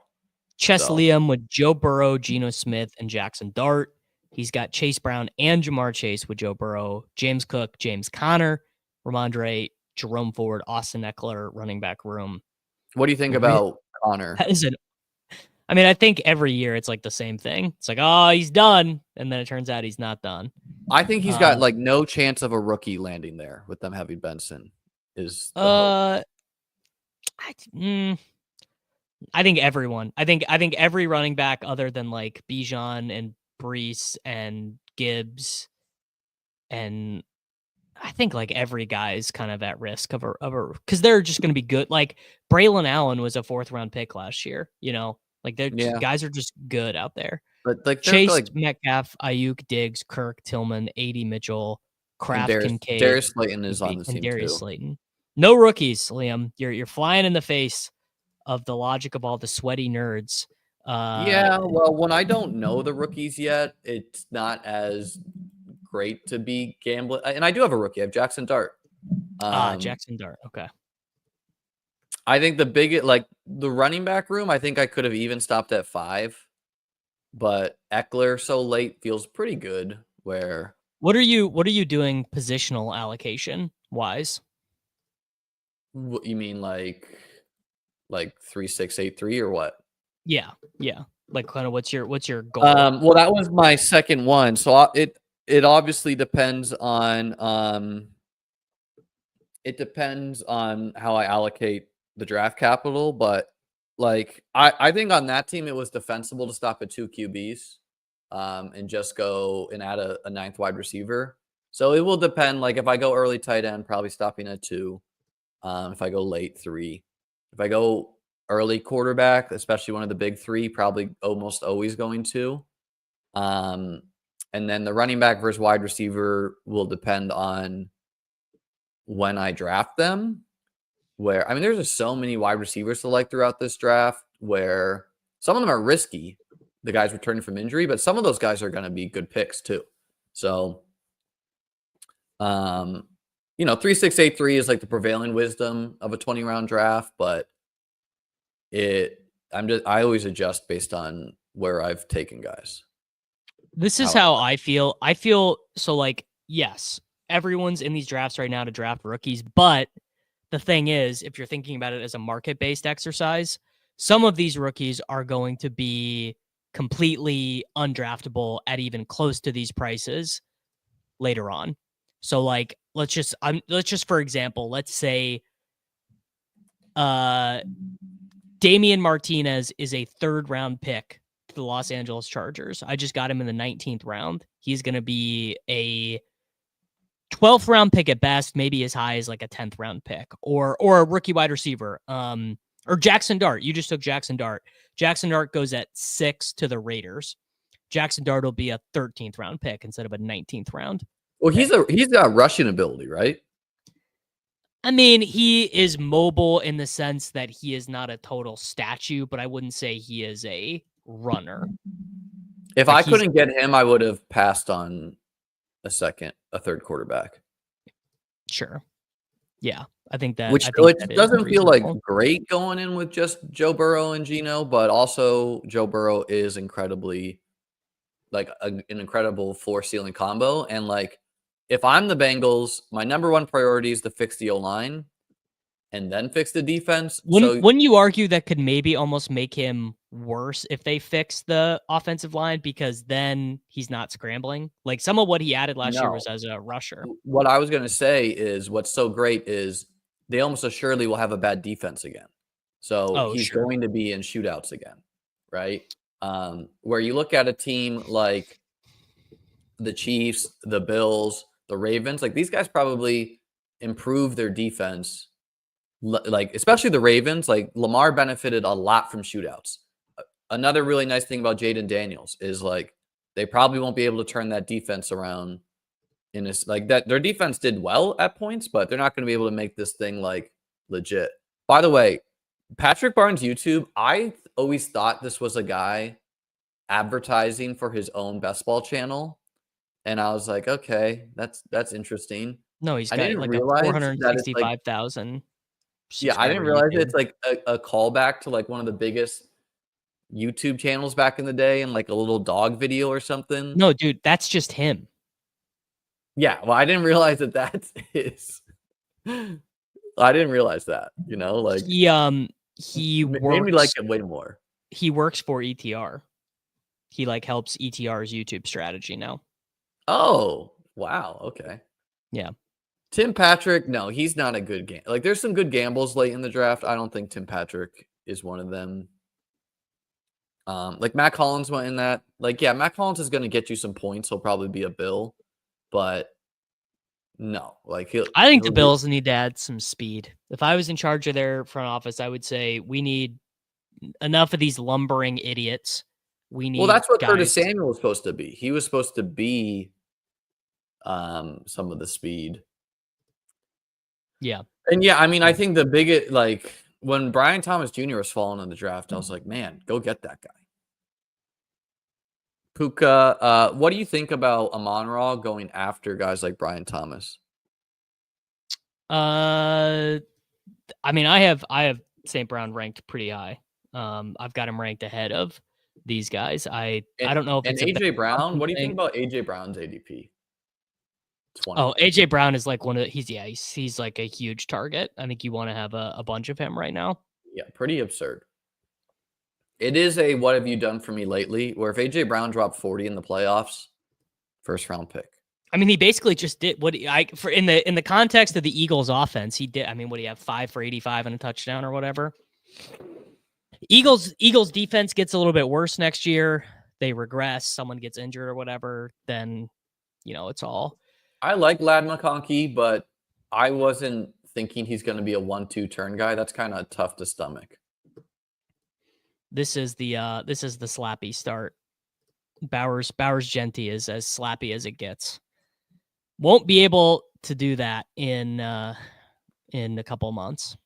Liam with Joe Burrow, Geno Smith, and Jackson Dart. He's got Chase Brown and Jamar Chase with Joe Burrow, James Cook, James Conner, Ramondre, Jerome Ford, Austin Eckler, running back room. What do you think about Conner? I think every year it's like the same thing. It's like, oh, he's done. And then it turns out he's not done. I think he's got like no chance of a rookie landing there with them having Benson. I think everyone. I think every running back other than like Bijan and Brees and Gibbs, and I think like every guy is kind of at risk of a because they're just going to be good. Like Braylon Allen was a 4th round pick last year. Like guys are just good out there. But like Chase, Metcalf, Ayuk, Diggs, Kirk, Tillman, AD Mitchell, Kraft, Kincaid, Darius Slayton is on the team Darius Slayton. No rookies, Liam. You're flying in the face of the logic of all the sweaty nerds. Well, when I don't know the rookies yet, it's not as great to be gambling. And I do have a rookie. I have Jackson Dart. Jackson Dart. Okay. I think the biggest, like the running back room, I think I could have even stopped at 5, but Eckler so late feels pretty good. What are you doing positional allocation wise? What you mean, like 3-6-8-3 or what? Yeah. Like, kind of what's your goal? Well, that was my second one, so it obviously depends on how I allocate the draft capital, but like I think on that team it was defensible to stop at 2 QBs, and just go and add a 9th wide receiver. So it will depend. Like if I go early tight end, probably stopping at 2. If I go late, 3. If I go early quarterback, especially one of the big 3, probably almost always going 2. And then the running back versus wide receiver will depend on when I draft them. Where, I mean, there's just so many wide receivers to like throughout this draft, where some of them are risky, the guys returning from injury, but some of those guys are going to be good picks too. So, 3-6-8-3 is like the prevailing wisdom of a 20-round draft, but I always adjust based on where I've taken guys. This is how I feel. I feel so, like, yes, everyone's in these drafts right now to draft rookies, but the thing is, if you're thinking about it as a market-based exercise, some of these rookies are going to be completely undraftable at even close to these prices later on. So, like, let's just for example, let's say Damian Martinez is a 3rd-round pick to the Los Angeles Chargers. I just got him in the 19th round. He's going to be a 12th round pick at best, maybe as high as like a 10th round pick, or a rookie wide receiver. Or Jackson Dart. You just took Jackson Dart. Jackson Dart goes at 6 to the Raiders. Jackson Dart will be a 13th round pick instead of a 19th round. Well, he's got rushing ability, right? I mean, he is mobile in the sense that he is not a total statue, but I wouldn't say he is a runner. If I couldn't get him, I would have passed on a 3rd quarterback. Sure. Yeah, I think that. Which doesn't feel like great going in with just Joe Burrow and Geno, but also Joe Burrow is incredibly, like, an incredible floor ceiling combo. And like, if I'm the Bengals, my number one priority is to fix the O-line and then fix the defense. Wouldn't you argue that could maybe almost make him worse if they fix the offensive line, because then he's not scrambling? Like, some of what he added last year was as a rusher. What I was going to say is what's so great is they almost assuredly will have a bad defense again. So he's going to be in shootouts again, right? Where you look at a team like the Chiefs, the Bills, the Ravens, like these guys probably improve their defense. Like, especially the Ravens, like Lamar benefited a lot from shootouts. Another really nice thing about Jaden Daniels is like they probably won't be able to turn that defense around in this, like that. Their defense did well at points, but they're not going to be able to make this thing like legit. By the way, Patrick Barnes YouTube, I always thought this was a guy advertising for his own best ball channel, and I was like, okay, that's interesting. No, he's got like 465,000. Yeah, I didn't realize it's like a callback to like one of the biggest YouTube channels back in the day, and like a little dog video or something. No, dude, that's just him. Yeah, well, I didn't realize that is. I didn't realize that. Like he made me like it way more. He works for ETR. He like helps ETR's YouTube strategy now. Oh, wow. Okay. Yeah. Tim Patrick, no, he's not a good game. Like, there's some good gambles late in the draft. I don't think Tim Patrick is one of them. Like Matt Collins went in that. Like, yeah, Matt Collins is going to get you some points. He'll probably be a Bill, but no, like I think the Bills need to add some speed. If I was in charge of their front office, I would say we need enough of these lumbering idiots. We need. Well, that's what Curtis Samuel was supposed to be. He was supposed to be some of the speed. Yeah. And yeah, I mean, I think the biggest, like, when Brian Thomas Jr. was falling in the draft, I was like, man, go get that guy. Puka, what do you think about Amon-Ra going after guys like Brian Thomas? I mean, I have St. Brown ranked pretty high. I've got him ranked ahead of these guys. I don't know if it's AJ Brown. What do you think about AJ Brown's ADP? 20. Oh, AJ Brown is like one of he's like a huge target. I think you want to have a bunch of him right now. Yeah, pretty absurd. It is a what have you done for me lately? Where if AJ Brown dropped 40 in the playoffs, first round pick. I mean, he basically just did what in the context of the Eagles offense, he did. I mean, what do you have 5 for 85 and a touchdown or whatever? Eagles defense gets a little bit worse next year. They regress. Someone gets injured or whatever. Then, it's all. I like Ladd McConkey, but I wasn't thinking he's going to be a 1-2 turn guy. That's kind of tough to stomach. This is the slappy start. Bowers Genty is as slappy as it gets. Won't be able to do that in a couple months.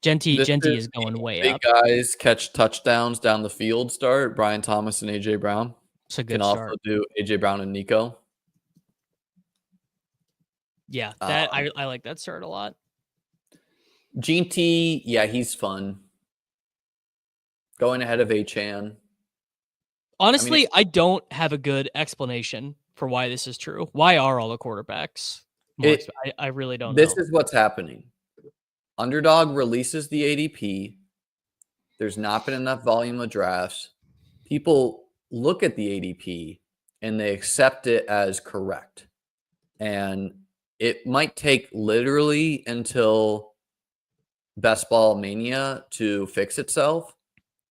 Genty is going way up. Big guys catch touchdowns down the field start. Brian Thomas and AJ Brown. It's a good start. Also do AJ Brown and Nico. Yeah, that I like that start a lot. Genty, yeah, he's fun. Going ahead of Achane. Honestly, I don't have a good explanation for why this is true. Why are all the quarterbacks? I really don't know. This is what's happening. Underdog releases the ADP. There's not been enough volume of drafts. People look at the ADP and they accept it as correct. And it might take literally until Best Ball Mania to fix itself.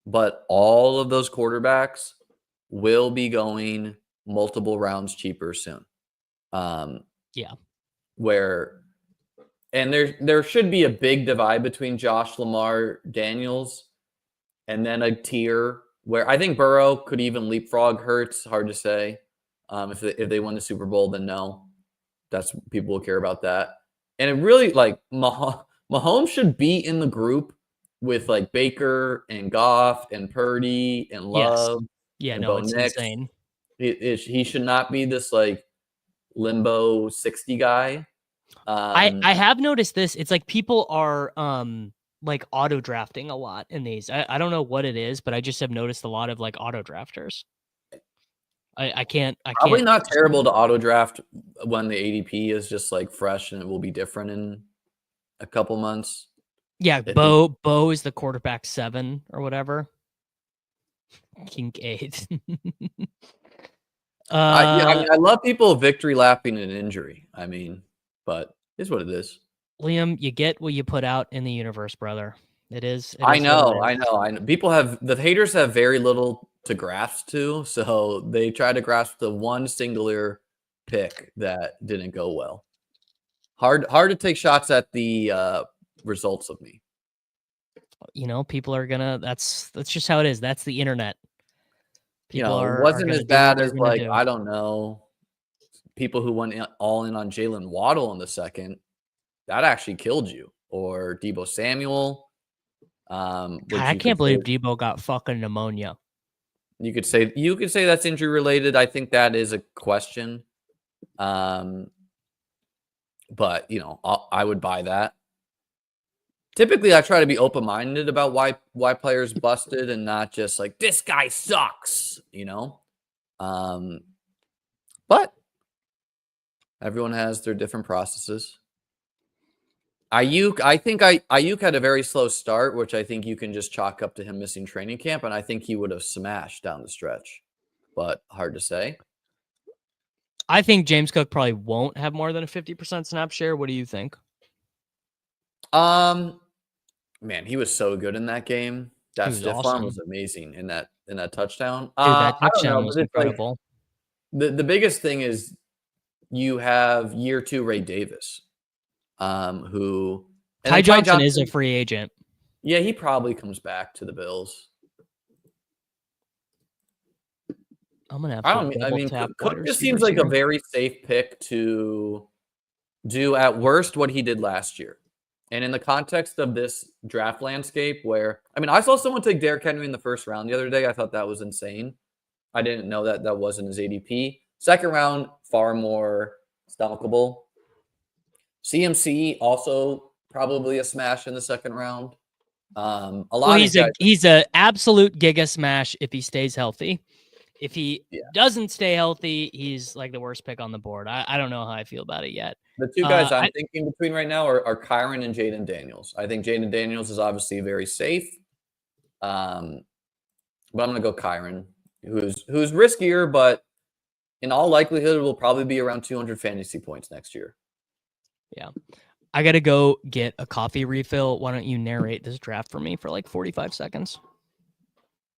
But all of those quarterbacks will be going multiple rounds cheaper soon. Yeah. And there should be a big divide between Josh, Lamar, Daniels, and then a tier where I think Burrow could even leapfrog Hurts. Hard to say. If they win the Super Bowl, then no. That's people will care about that. And it really like Mahomes should be in the group with like Baker and Goff and Purdy and Love. Yes. Yeah, no, it's insane. He should not be this like limbo 60 guy. I have noticed this. It's like people are like auto drafting a lot in these. I don't know what it is, but I just have noticed a lot of like auto drafters. I can't. Probably not terrible to auto draft when the ADP is just like fresh and it will be different in a couple months. Yeah, Bo is the quarterback 7 or whatever. Kink 8. I love people victory lapping an injury. I mean, but it's what it is. Liam, you get what you put out in the universe, brother. It is. I know. People the haters have very little to grasp to, so they try to grasp the one singular pick that didn't go well. Hard to take shots at the results of me. People are gonna. That's just how it is. That's the internet. People it wasn't as bad as like I don't know. People who went all in on Jalen Waddle in the second, that actually killed you. Or Deebo Samuel. I can't believe Deebo got fucking pneumonia. You could say that's injury related. I think that is a question. But I would buy that. Typically, I try to be open-minded about why players busted and not just like this guy sucks, But everyone has their different processes. I think Ayuk had a very slow start, which I think you can just chalk up to him missing training camp, and I think he would have smashed down the stretch, but hard to say. I think James Cook probably won't have more than a 50% snap share. What do you think? Man, he was so good in that game. That stiff arm was amazing in that touchdown. Dude, that touchdown was incredible. Like, the biggest thing is you have year 2 Ray Davis, who Ty Johnson is a free agent. Yeah, he probably comes back to the Bills. I'm gonna have. Cook just seems like a very safe pick to do at worst what he did last year. And in the context of this draft landscape where, I saw someone take Derrick Henry in the first round the other day. I thought that was insane. I didn't know that wasn't his ADP. Second round, far more stomachable. CMC also probably a smash in the second round. A lot he's a absolute giga smash if he stays healthy. If he doesn't stay healthy, he's like the worst pick on the board. I don't know how I feel about it yet. The two guys I'm thinking between right now are Kyren and Jayden Daniels. I think Jayden Daniels is obviously very safe. But I'm going to go Kyren, who's riskier, but in all likelihood will probably be around 200 fantasy points next year. Yeah. I got to go get a coffee refill. Why don't you narrate this draft for me for like 45 seconds?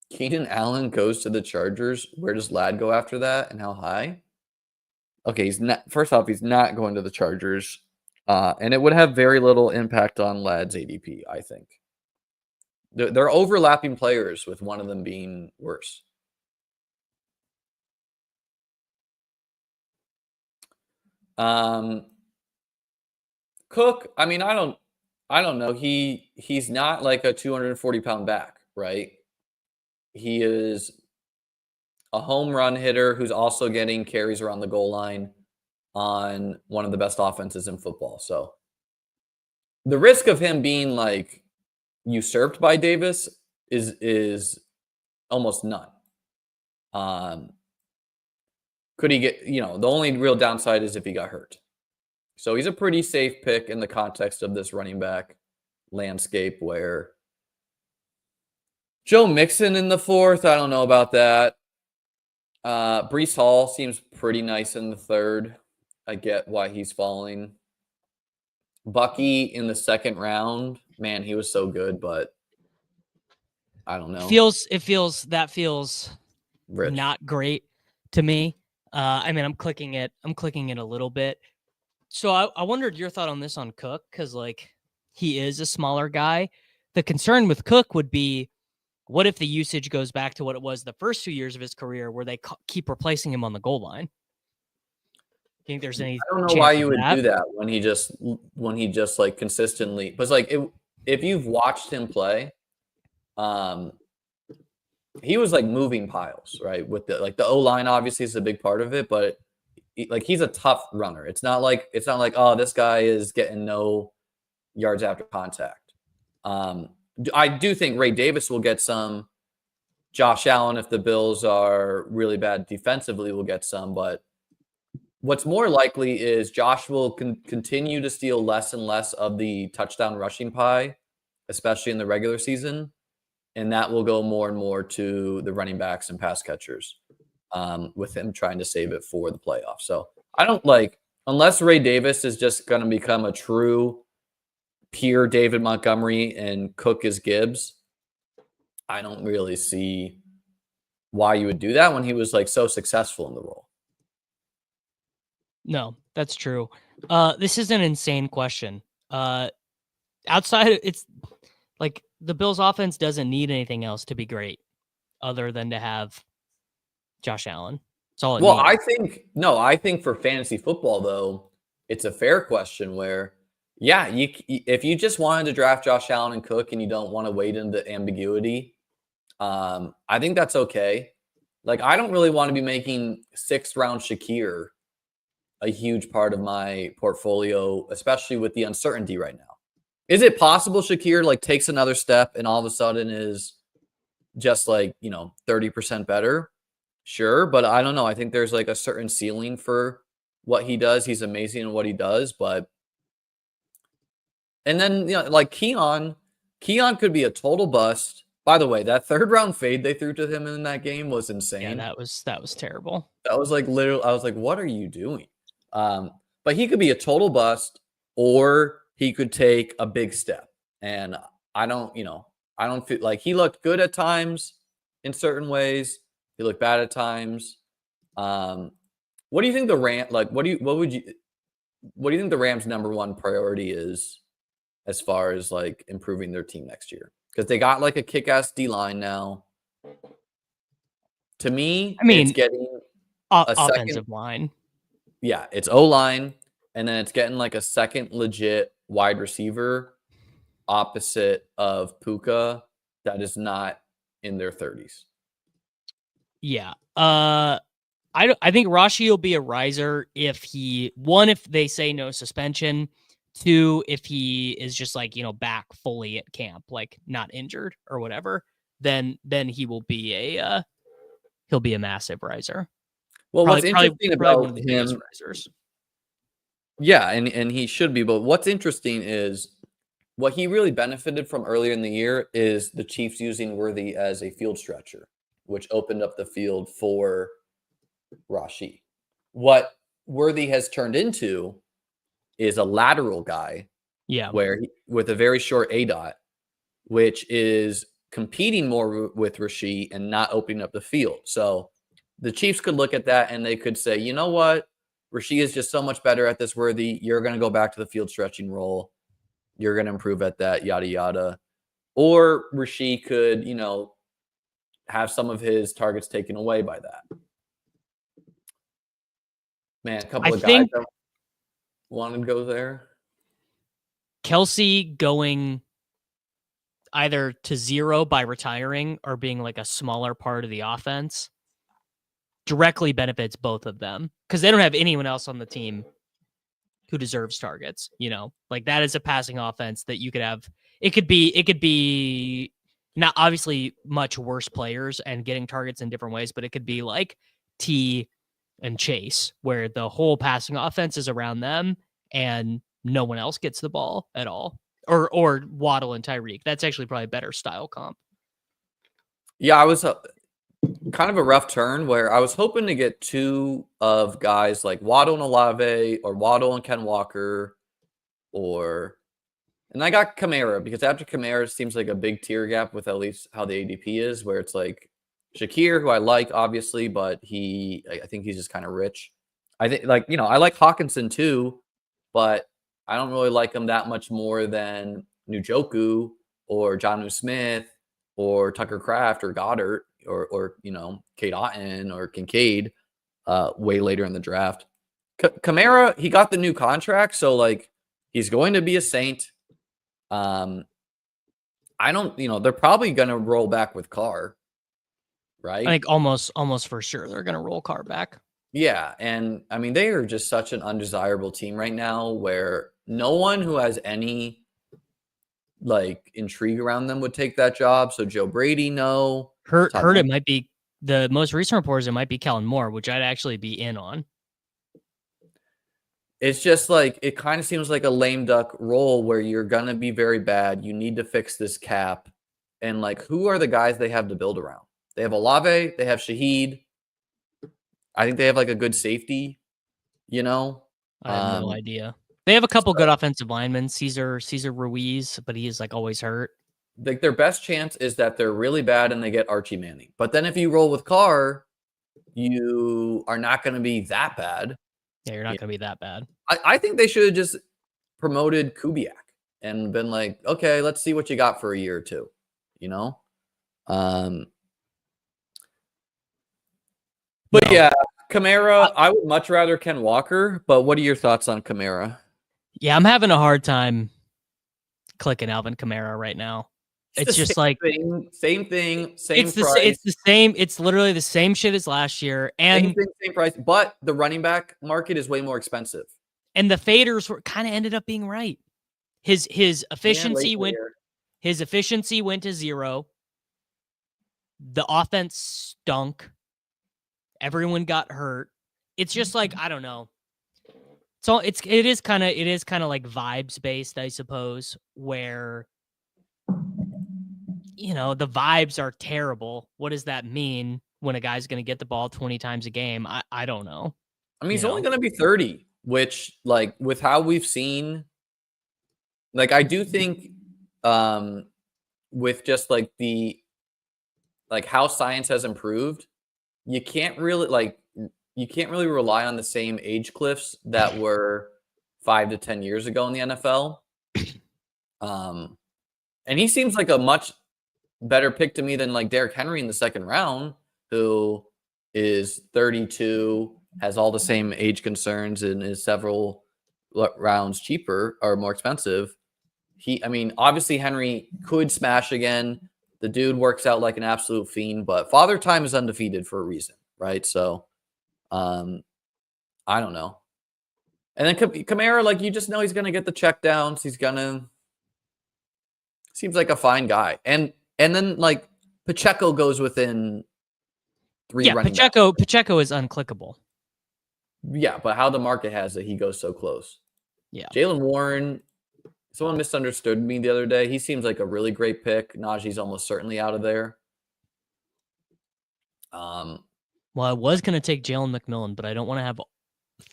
Keenan Allen goes to the Chargers. Where does Ladd go after that, and how high? Okay, he's not. First off, he's not going to the Chargers, and it would have very little impact on Ladd's ADP. I think they're overlapping players, with one of them being worse. Cook. I mean, I don't know. He's not like a 240-pound back, right? He is a home run hitter who's also getting carries around the goal line on one of the best offenses in football. So the risk of him being like usurped by Davis is almost none. Could he get, the only real downside is if he got hurt. So he's a pretty safe pick in the context of this running back landscape where Joe Mixon in the 4th, I don't know about that. Breece Hall seems pretty nice in the 3rd. I get why he's falling. Bucky in the 2nd round, man, he was so good, but I don't know. It feels Rich. Not great to me. I mean, I'm clicking it a little bit. So I wondered your thought on this on Cook, because like he is a smaller guy. The concern with Cook would be, what if the usage goes back to what it was the first 2 years of his career, where they keep replacing him on the goal line? Think there's any? I don't know why you would do that when he just like consistently. But like if you've watched him play, he was like moving piles, right? With the O line obviously is a big part of it, but he's a tough runner. It's not like oh, this guy is getting no yards after contact. I do think Ray Davis will get some. Josh Allen, if the Bills are really bad defensively, will get some. But what's more likely is Josh will continue to steal less and less of the touchdown rushing pie, especially in the regular season. And that will go more and more to the running backs and pass catchers, with him trying to save it for the playoffs. So I don't unless Ray Davis is just going to become a true pure David Montgomery and Cook is Gibbs, I don't really see why you would do that when he was like so successful in the role. No, that's true. This is an insane question. Outside, it's like the Bills offense doesn't need anything else to be great other than to have Josh Allen. That's all it needs. I think for fantasy football, though, it's a fair question where, yeah, if you just wanted to draft Josh Allen and Cook and you don't want to wade into ambiguity, I think that's okay. Like, I don't really want to be making 6th round Shakir a huge part of my portfolio, especially with the uncertainty right now. Is it possible Shakir takes another step and all of a sudden is just 30% better? Sure, but I don't know. I think there's a certain ceiling for what he does. He's amazing in what he does, but and then Keon could be a total bust. By the way, that 3rd round fade they threw to him in that game was insane. Yeah, that was terrible. That was literally, I was like, what are you doing? But he could be a total bust, or he could take a big step. And I don't feel like he looked good at times in certain ways. He looked bad at times. What do you think the what do you think the Rams' number one priority is as far as improving their team next year? Because they got a kick-ass D-line now. To me, it's getting offensive line. Yeah, it's O-line, and then it's getting a second legit wide receiver opposite of Puka that is not in their 30s. Yeah. I think Rashi will be a riser if they say no suspension, 2, if he is just like, back fully at camp, like not injured or whatever, then he will be he'll be a massive riser. Well, what's interesting about one of the biggest risers. Yeah, and he should be. But what's interesting is what he really benefited from earlier in the year is the Chiefs using Worthy as a field stretcher, which opened up the field for Rashee. What Worthy has turned into is a lateral guy, with a very short ADOT, which is competing more with Rashee and not opening up the field. So the Chiefs could look at that and they could say, you know what? Rashee is just so much better at this, Worthy. You're going to go back to the field stretching role. You're going to improve at that, yada, yada. Or Rashee could, have some of his targets taken away by that. Man, a couple of guys that wanted to go there. Kelce going either to 0 by retiring or being like a smaller part of the offense directly benefits both of them because they don't have anyone else on the team who deserves targets. Like that is a passing offense that you could have. It could be not obviously much worse players and getting targets in different ways, but it could be like T and Chase, where the whole passing offense is around them and no one else gets the ball at all. Or Waddle and Tyreek. That's actually probably a better style comp. Yeah, I was kind of a rough turn where I was hoping to get 2 of guys like Waddle and Olave or Waddle and Ken Walker and I got Kamara because after Kamara seems like a big tier gap with at least how the ADP is, where it's like Shakir, who I like obviously, but I think he's just kind of rich. I think I like Hawkinson too, but I don't really like him that much more than Njoku or Jonnu Smith or Tucker Kraft or Goddard or Cade Otton or Kincaid way later in the draft. Kamara, he got the new contract, so like he's going to be a Saint. I don't, they're probably going to roll back with Carr, right? I think almost for sure they're going to roll Carr back. Yeah, and I mean they are just such an undesirable team right now where no one who has any like intrigue around them would take that job. So Joe Brady, no. Heard it might be the most recent reports. It might be Kellen Moore, which I'd actually be in on. It's just like it kind of seems like a lame duck role where you're gonna be very bad. You need to fix this cap, and like who are the guys they have to build around? They have Olave, they have Shaheed. I think they have like a good safety. I have no idea. They have a couple good offensive linemen, Cesar Ruiz, but he is like always hurt. Like their best chance is that they're really bad and they get Archie Manning. But then if you roll with Carr, you are not going to be that bad. Yeah, you're not going to be that bad. I think they should have just promoted Kubiak and been like, okay, let's see what you got for a year or two. But yeah, Kamara, I would much rather Ken Walker. But what are your thoughts on Kamara? Yeah, I'm having a hard time clicking Alvin Kamara right now. It's just like same thing, same it's price. It's the same. It's literally the same shit as last year, and same price. But the running back market is way more expensive. And the faders kind of ended up being right. His efficiency went. His efficiency went to 0. The offense stunk. Everyone got hurt. It's just like I don't know. So it is kind of like vibes based, I suppose, where the vibes are terrible. What does that mean when a guy's going to get the ball 20 times a game? I don't know. I mean, he's only going to be 30, which like with how we've seen, like I do think with just like how science has improved, you can't really rely on the same age cliffs that were 5 to 10 years ago in the NFL. And he seems like a much better pick to me than like Derrick Henry in the second round, who is 32, has all the same age concerns, and is several rounds cheaper or more expensive. Obviously Henry could smash again. The dude works out like an absolute fiend, but Father Time is undefeated for a reason, right? So, I don't know. And then Kamara, like, you just know he's going to get the check downs. Seems like a fine guy. And then, like, Pacheco goes within 3 running backs. Pacheco is unclickable. Yeah, but how the market has it, he goes so close. Yeah. Jaylen Warren, someone misunderstood me the other day. He seems like a really great pick. Najee's almost certainly out of there. Well, I was going to take Jalen McMillan, but I don't want to have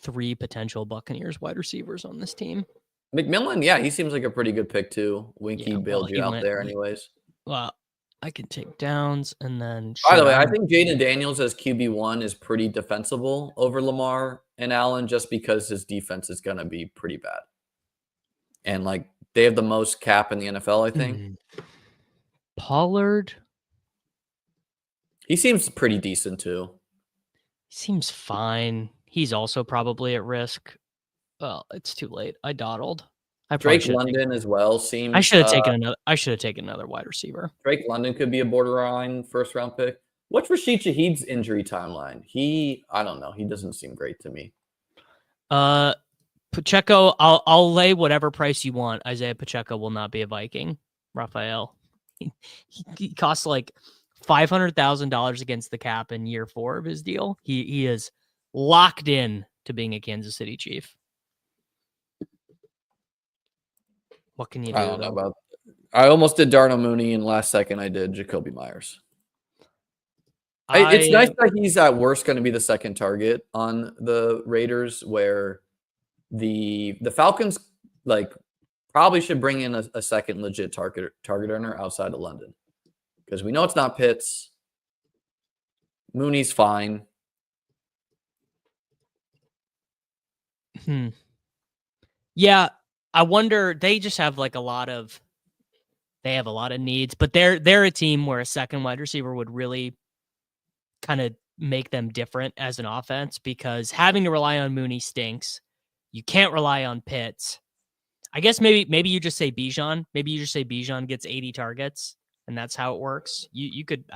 3 potential Buccaneers wide receivers on this team. McMillan, yeah, he seems like a pretty good pick too. Winky bailed you out there anyways. Well, I can take Downs and then... By the way, I think Jaden Daniels as QB1 is pretty defensible over Lamar and Allen just because his defense is going to be pretty bad. And, like, they have the most cap in the NFL, I think. Pollard? He seems pretty decent too. Seems fine. He's also probably at risk. Well, it's too late. I dawdled. Drake London as well seems. I should have taken another wide receiver. Drake London could be a borderline first round pick. What's Rashid Shaheed's injury timeline? I don't know. He doesn't seem great to me. Pacheco, I'll lay whatever price you want. Isaiah Pacheco will not be a Viking. Raphael, he costs like $500,000 against the cap in year 4 of his deal. He is locked in to being a Kansas City Chief. What can you do? I don't know about. I almost did Darnell Mooney, and last second I did Jacoby Myers. It's nice that he's at worst going to be the second target on the Raiders, where the Falcons like probably should bring in a second legit target earner outside of London, because we know it's not Pitts. Mooney's fine. Yeah. I wonder, they just have like a lot of needs, but they're a team where a second wide receiver would really kind of make them different as an offense, because having to rely on Mooney stinks. You can't rely on Pitts. I guess maybe you just say Bijan. Maybe you just say Bijan gets 80 targets and that's how it works. I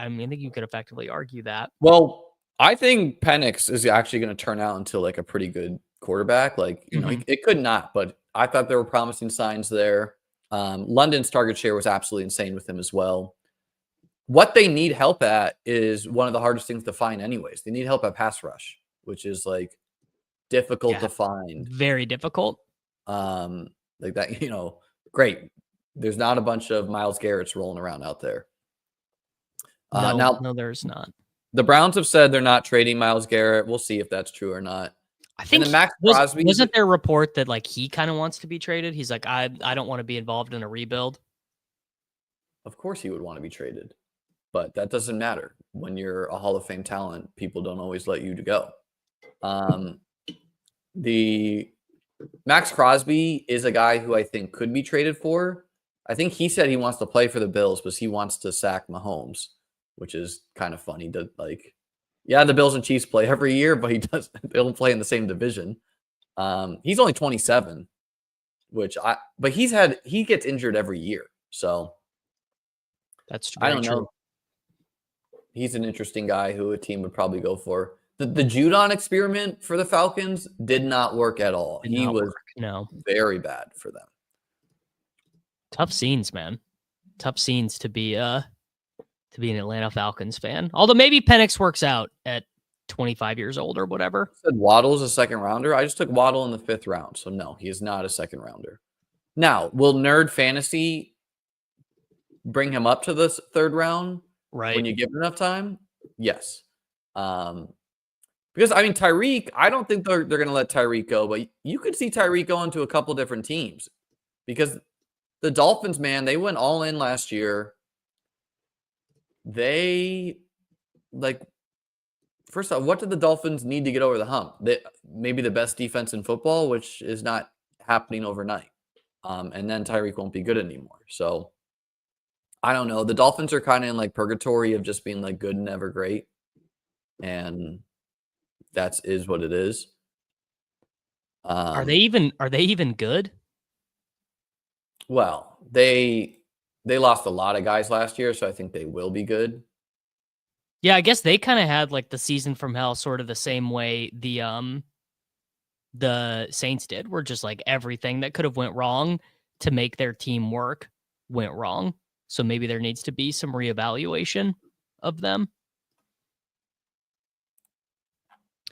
think you could effectively argue that. Well, I think Penix is actually going to turn out into like a pretty good quarterback. Like, you know, it could not, but I thought there were promising signs there. London's target share was absolutely insane with him as well. What they need help at is one of the hardest things to find anyways. They need help at pass rush, which is like difficult to find. Very difficult. Like that, you know, great. There's not a bunch of Myles Garrett's rolling around out there. No, there's not. The Browns have said they're not trading Myles Garrett. We'll see if that's true or not. I think Max Crosby, wasn't there a report that like he kind of wants to be traded? He's like, I don't want to be involved in a rebuild. Of course he would want to be traded, but that doesn't matter. When you're a Hall of Fame talent, people don't always let you go. The Max Crosby is a guy who I think could be traded for. I think he said he wants to play for the Bills, but he wants to sack Mahomes, which is kind of funny to like. Yeah, the Bills and Chiefs play every year, but they don't play in the same division. He's only 27, but he gets injured every year. So that's I don't know. He's an interesting guy who a team would probably go for. The Judon experiment for the Falcons did not work at all. He was very bad for them. Tough scenes, man. Tough scenes to be an Atlanta Falcons fan. Although maybe Penix works out at 25 years old or whatever. I said Waddle's a second rounder. I just took Waddle in the 5th round. So no, he is not a second rounder. Now, will Nerd Fantasy bring him up to the 3rd round? Right. When you give him enough time? Yes. Because I mean, Tyreek, I don't think they're going to let Tyreek go, but you could see Tyreek going to a couple different teams, because the Dolphins, man, they went all in last year. They first off, what did the Dolphins need to get over the hump? Maybe the best defense in football, which is not happening overnight. And then Tyreek won't be good anymore. So I don't know. The Dolphins are kind of in like purgatory of just being like good and never great. And that is what it is. Are they even good? Well, they lost a lot of guys last year, so I think they will be good. Yeah, I guess they kind of had like the season from hell, sort of the same way the the Saints did, where just like everything that could have went wrong to make their team work went wrong. So maybe there needs to be some reevaluation of them.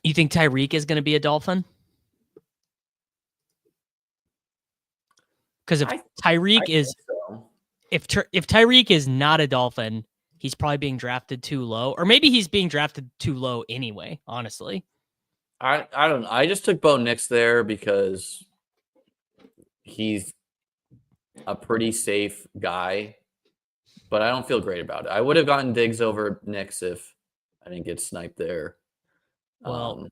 You think Tyreek is going to be a Dolphin? Because if Tyreek is, so. if Tyreek is not a Dolphin, he's probably being drafted too low, or maybe he's being drafted too low anyway. Honestly, I don't know. I just took Bo Nix there because he's a pretty safe guy, but I don't feel great about it. I would have gotten Diggs over Nix if I didn't get sniped there. Well,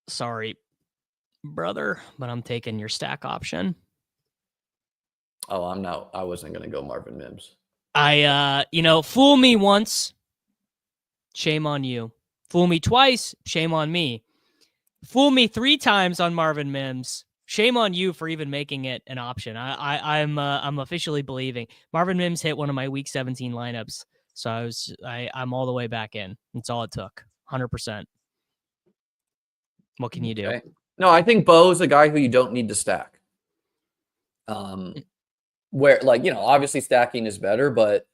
sorry, brother, but I'm taking your stack option. Oh, I wasn't going to go Marvin Mims. Fool me once, shame on you. Fool me twice, shame on me. Fool me 3 times on Marvin Mims, shame on you for even making it an option. I'm officially believing Marvin Mims hit one of my week 17 lineups, so I'm all the way back in. That's all it took, 100%. What can you do? No, I think Bo's a guy who you don't need to stack. Where obviously stacking is better, but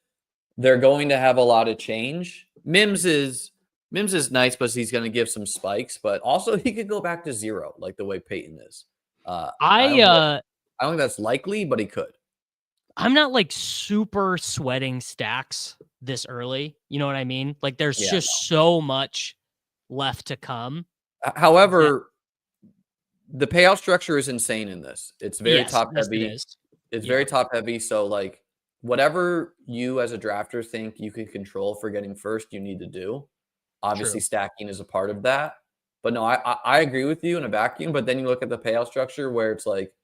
they're going to have a lot of change. Mims is nice, but he's going to give some spikes, but also he could go back to 0, like the way Peyton is. I don't think that's likely, but he could. I'm not like super sweating stacks this early. You know what I mean? Like there's just so much left to come. However, the payout structure is insane in this. It's very top heavy. It's very top heavy. So like whatever you as a drafter think you can control for getting first, you need to do. Obviously, stacking is a part of that. But no, I agree with you in a vacuum. But then you look at the payout structure where it's like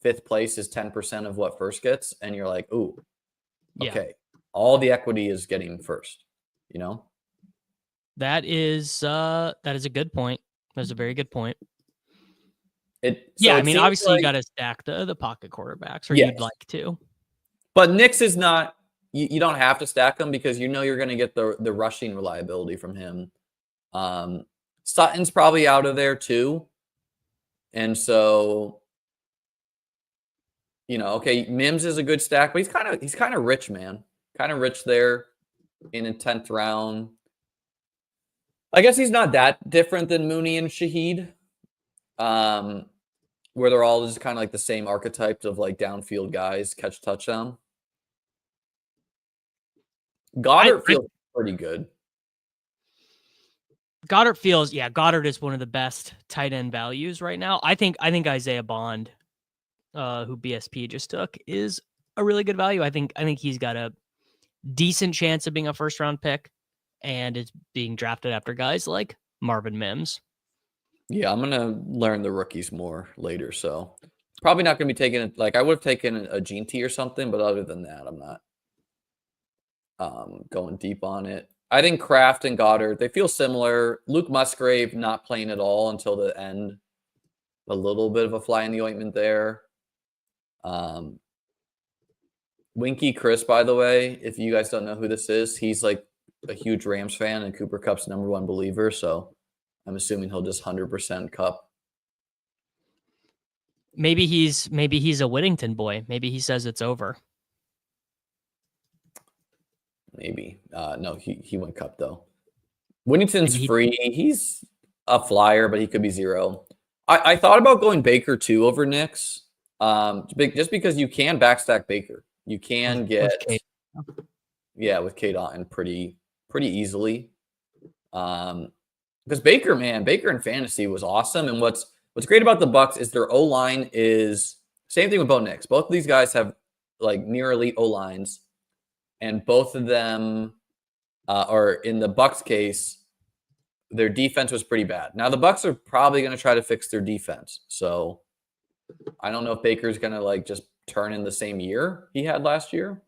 5th place is 10% of what first gets. And you're like, ooh, okay. All the equity is getting first, That is a good point. That's a very good point. I mean, obviously you got to stack the pocket quarterbacks, or you'd like to. But Nix is not. You don't have to stack them because you're going to get the rushing reliability from him. Sutton's probably out of there too, and so okay, Mims is a good stack, but he's kind of rich, man. Kind of rich there in a 10th round. I guess he's not that different than Mooney and Shaheed, where they're all just kind of like the same archetypes of like downfield guys, catch touchdown. Goddard feels pretty good. Goddard is one of the best tight end values right now. I think Isaiah Bond, who BSP just took, is a really good value. I think he's got a decent chance of being a 1st round pick, and is being drafted after guys like Marvin Mims. Yeah, I'm gonna learn the rookies more later, so probably not gonna be taking it. Like I would have taken a Gene T or something, but other than that, I'm not going deep on it. I think Kraft and Goddard, they feel similar. Luke Musgrave not playing at all until the end. A little bit of a fly in the ointment there. Winky Chris, by the way, if you guys don't know who this is, he's like a huge Rams fan and Cooper Kupp's #1 believer. So I'm assuming he'll just 100% Kupp. Maybe he's a Whittington boy. Maybe he says it's over. Maybe. No, he went Kupp though. Whittington's free. He's a flyer, but he could be 0. I thought about going Baker too over Nix, just because you can backstack Baker. You can get with Cade Otton pretty easily. Because Baker in fantasy was awesome, and what's great about the Bucs is their O-line is same thing with Bo Nix. Both of these guys have like near elite O-lines, and both of them are in the Bucs case. Their defense was pretty bad. Now the Bucs are probably going to try to fix their defense. So I don't know if Baker's going to like just turn in the same year he had last year.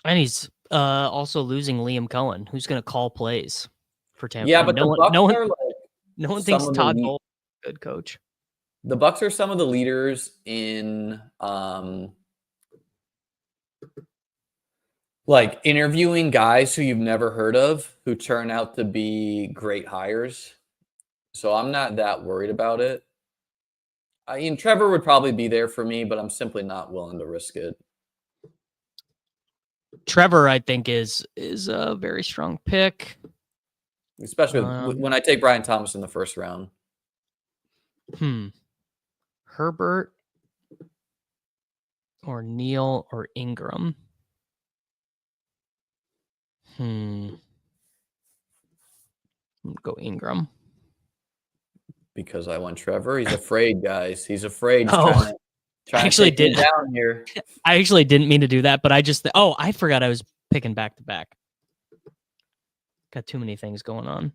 And he's also losing Liam Cohen, who's going to call plays for Tampa. Yeah, but no one thinks Todd Bowles is a good coach. The Bucs are some of the leaders in like interviewing guys who you've never heard of who turn out to be great hires. So I'm not that worried about it. I mean, Trevor would probably be there for me, but I'm simply not willing to risk it. Trevor, I think, is a very strong pick. Especially when I take Brian Thomas in the first round. Herbert or Neal or Ingram. Go Ingram. Because I want Trevor. He's afraid, guys. He's afraid. He's trying to take me down here. I actually didn't mean to do that, but I just I forgot I was picking back to back. Got too many things going on.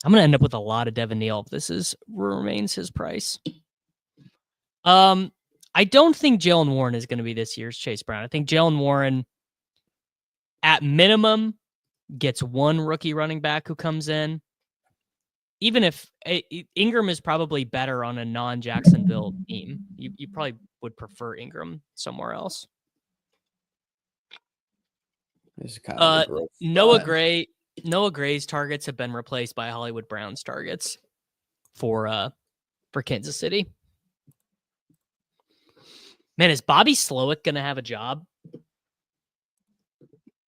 I'm gonna end up with a lot of Devin Neal if this remains his price. I don't think Jaylen Warren is going to be this year's Chase Brown. I think Jaylen Warren, at minimum, gets one rookie running back who comes in. Even if Ingram is probably better on a non-Jacksonville team, you probably would prefer Ingram somewhere else. This is kind of Noah Gray's targets have been replaced by Hollywood Brown's targets for Kansas City. Man, is Bobby Slowick gonna have a job,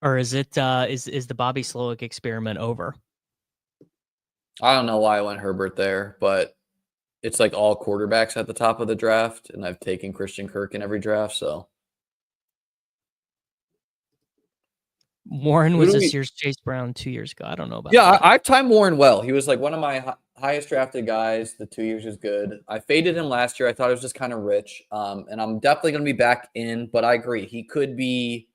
or is it is the Bobby Slowick experiment over? I don't know why I went Herbert there, but it's like all quarterbacks at the top of the draft, and I've taken Christian Kirk in every draft. So Warren was this year's Chase Brown 2 years ago. I don't know about. Yeah, I've timed Warren well. He was like one of my highest drafted guys. The 2 years was good. I faded him last year. I thought it was just kind of rich. And I'm definitely going to be back in, but I agree. He could be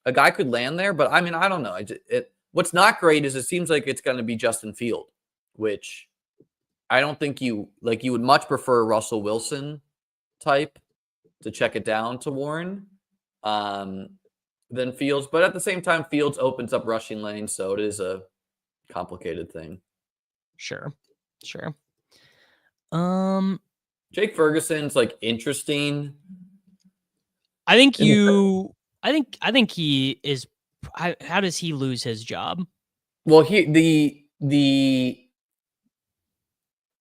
a guy could land there, but I mean, I don't know. What's not great is it seems like it's going to be Justin Field, which I don't think you would much prefer Russell Wilson type to check it down to Warren than Fields. But at the same time, Fields opens up rushing lanes, so it is a complicated thing. Sure. Jake Ferguson's like interesting. I think he is. How does he lose his job? Well, he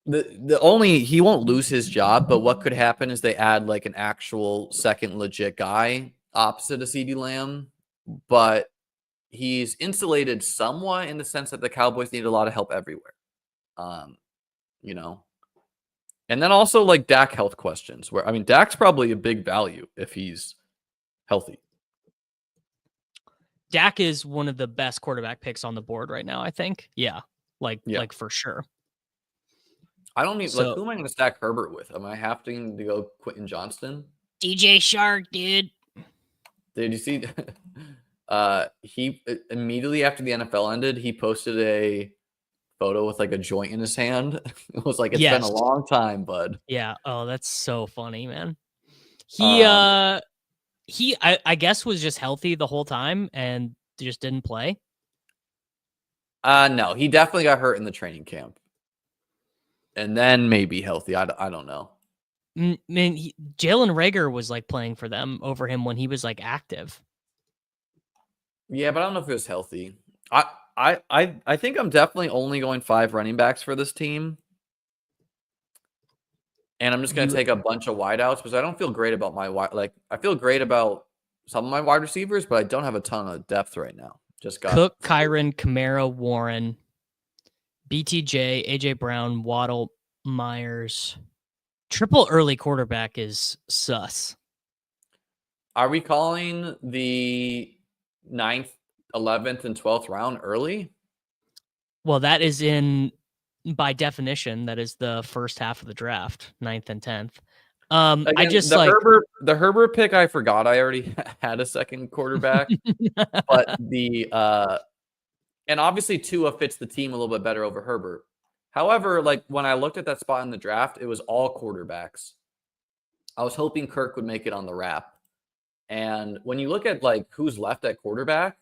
won't lose his job, but what could happen is they add like an actual second legit guy opposite of CeeDee Lamb, but he's insulated somewhat in the sense that the Cowboys need a lot of help everywhere. And then also like Dak health questions where, I mean, Dak's probably a big value if he's healthy. Dak is one of the best quarterback picks on the board right now, I think. Yeah. Like for sure. I don't need, who am I going to stack Herbert with? Am I having to go Quentin Johnston? DJ Shark, dude. Did you see? He immediately after the NFL ended, he posted a photo with like a joint in his hand. It was like, it's been a long time, bud. Yeah. Oh, that's so funny, man. I guess was just healthy the whole time and just didn't play. No, he definitely got hurt in the training camp. And then maybe healthy. I don't know. Man, Jalen Reagor was like playing for them over him when he was like active. Yeah, but I don't know if it was healthy. I think I'm definitely only going 5 running backs for this team. And I'm just going to take a bunch of wideouts because I don't feel great about I feel great about some of my wide receivers, but I don't have a ton of depth right now. Just got Cook, Kyron, Kamara, Warren, BTJ, AJ Brown, Waddle, Myers. Triple early quarterback is sus. Are we calling the 9th, 11th, and 12th round early? Well, that is by definition, that is the first half of the draft, 9th and 10th. Again, the Herbert pick, I forgot I already had a second quarterback, but and obviously Tua fits the team a little bit better over Herbert. However, like when I looked at that spot in the draft, it was all quarterbacks. I was hoping Kirk would make it on the wrap. And when you look at like who's left at quarterback,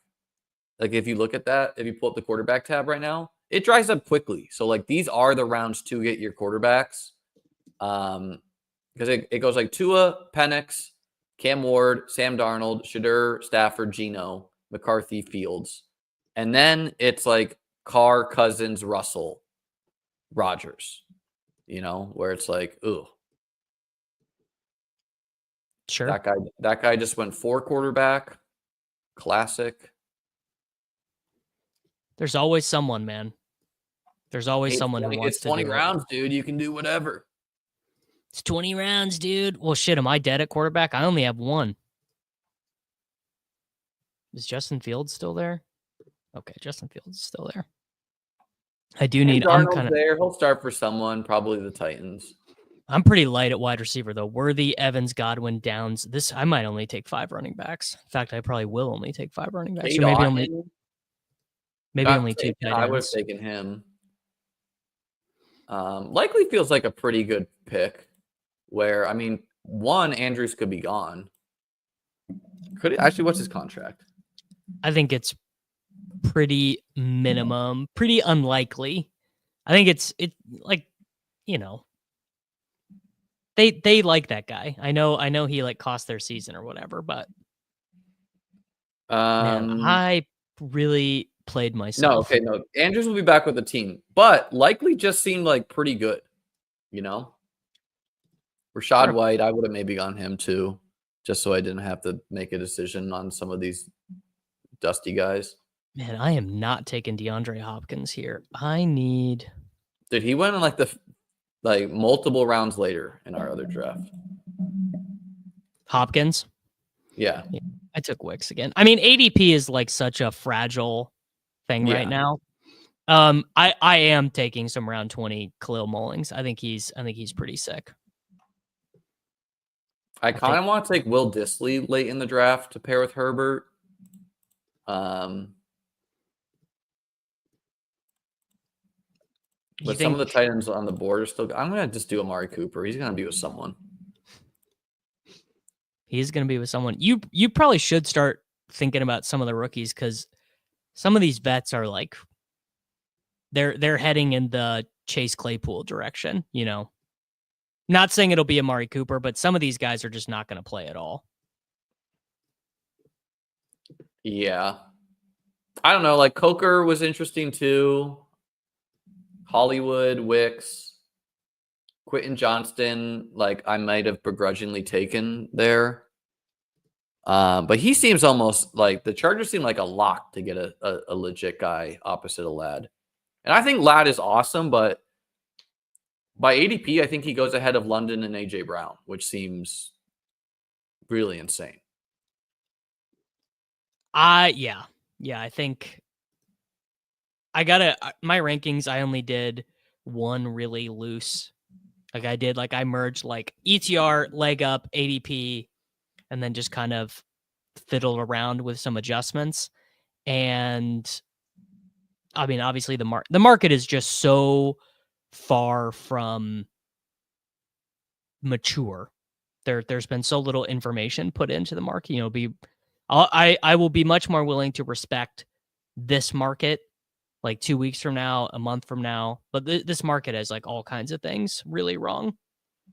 like if you look at that, if you pull up the quarterback tab right now, it dries up quickly. So like these are the rounds to get your quarterbacks. Because it goes like Tua, Penix, Cam Ward, Sam Darnold, Shedeur, Stafford, Geno, McCarthy, Fields. And then it's like Carr, Cousins, Russell, Rodgers. where it's like, ooh. Sure. That guy just went 4 quarterback. Classic. There's always someone, man. There's always someone who wants to do 20 rounds, dude. You can do whatever. It's 20 rounds, dude. Well, shit, am I dead at quarterback? I only have one. Is Justin Fields still there? Okay, Justin Fields is still there. I do need. I'm kind of there. He'll start for someone, probably the Titans. I'm pretty light at wide receiver though. Worthy, Evans, Godwin, Downs. This I might only take 5 running backs. In fact, I probably will only take 5 running backs. Or maybe only 2 tight ends. I would have taken him. Likely feels like a pretty good pick. Where one, Andrews could be gone. Actually, what's his contract? I think it's pretty minimum, pretty unlikely. I think it's like, they like that guy. I know he like cost their season or whatever, but man, I really played myself. No. Andrews will be back with the team, but likely just seemed like pretty good, Rachaad White, I would have maybe gone him too, just so I didn't have to make a decision on some of these dusty guys. Man, I am not taking DeAndre Hopkins here. I need. Dude, he went in multiple rounds later in our other draft. Hopkins? Yeah. I took Wicks again. ADP is like such a fragile thing right now. I am taking some round 20 Khalil Mullings. I think he's pretty sick. I kind of want to take Will Dissly late in the draft to pair with Herbert. But some of the tight ends on the board are still. I'm going to just do Amari Cooper. He's going to be with someone. He's going to be with someone. You probably should start thinking about some of the rookies because some of these vets are like they're heading in the Chase Claypool direction. Not saying it'll be Amari Cooper, but some of these guys are just not going to play at all. Yeah, I don't know. Like Coker was interesting too. Hollywood, Wicks, Quentin Johnston, I might have begrudgingly taken there. But he seems almost like the Chargers seem like a lock to get a legit guy opposite of Ladd. And I think Ladd is awesome, but by ADP, I think he goes ahead of London and AJ Brown, which seems really insane. Yeah, I think my rankings, I only did one really loose. I merged ETR, leg up, ADP, and then just kind of fiddled around with some adjustments. And obviously the market is just so far from mature. There's been so little information put into the market. I will be much more willing to respect this market 2 weeks from now, a month from now. But this market has all kinds of things really wrong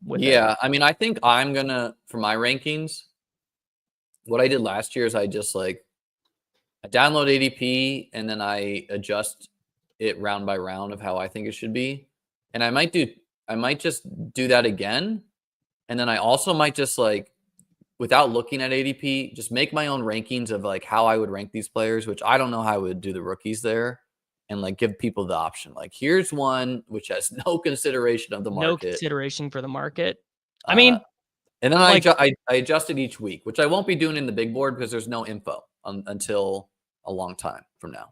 with it. I think I'm going to, for my rankings, what I did last year is I just I download ADP and then I adjust it round by round of how I think it should be. And I might just do that again. And then I also might just without looking at ADP, just make my own rankings of how I would rank these players, which I don't know how I would do the rookies there. And give people the option. Here's one which has no consideration of the market. No consideration for the market. And then I adjust it each week, which I won't be doing in the big board because there's no info until a long time from now.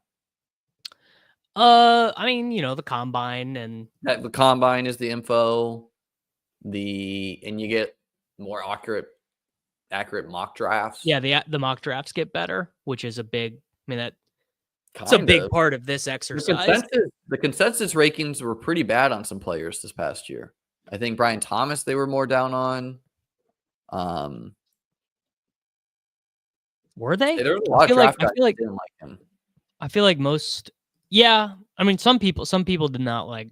The combine and the combine is the info. And you get more accurate mock drafts. Yeah, the mock drafts get better, which is a big. It's a big part of this exercise. The consensus rankings were pretty bad on some players this past year. I think Brian Thomas, they were more down on. Were they? There was a lot of draft guys that didn't like him. I feel like most. Yeah, some people did not like.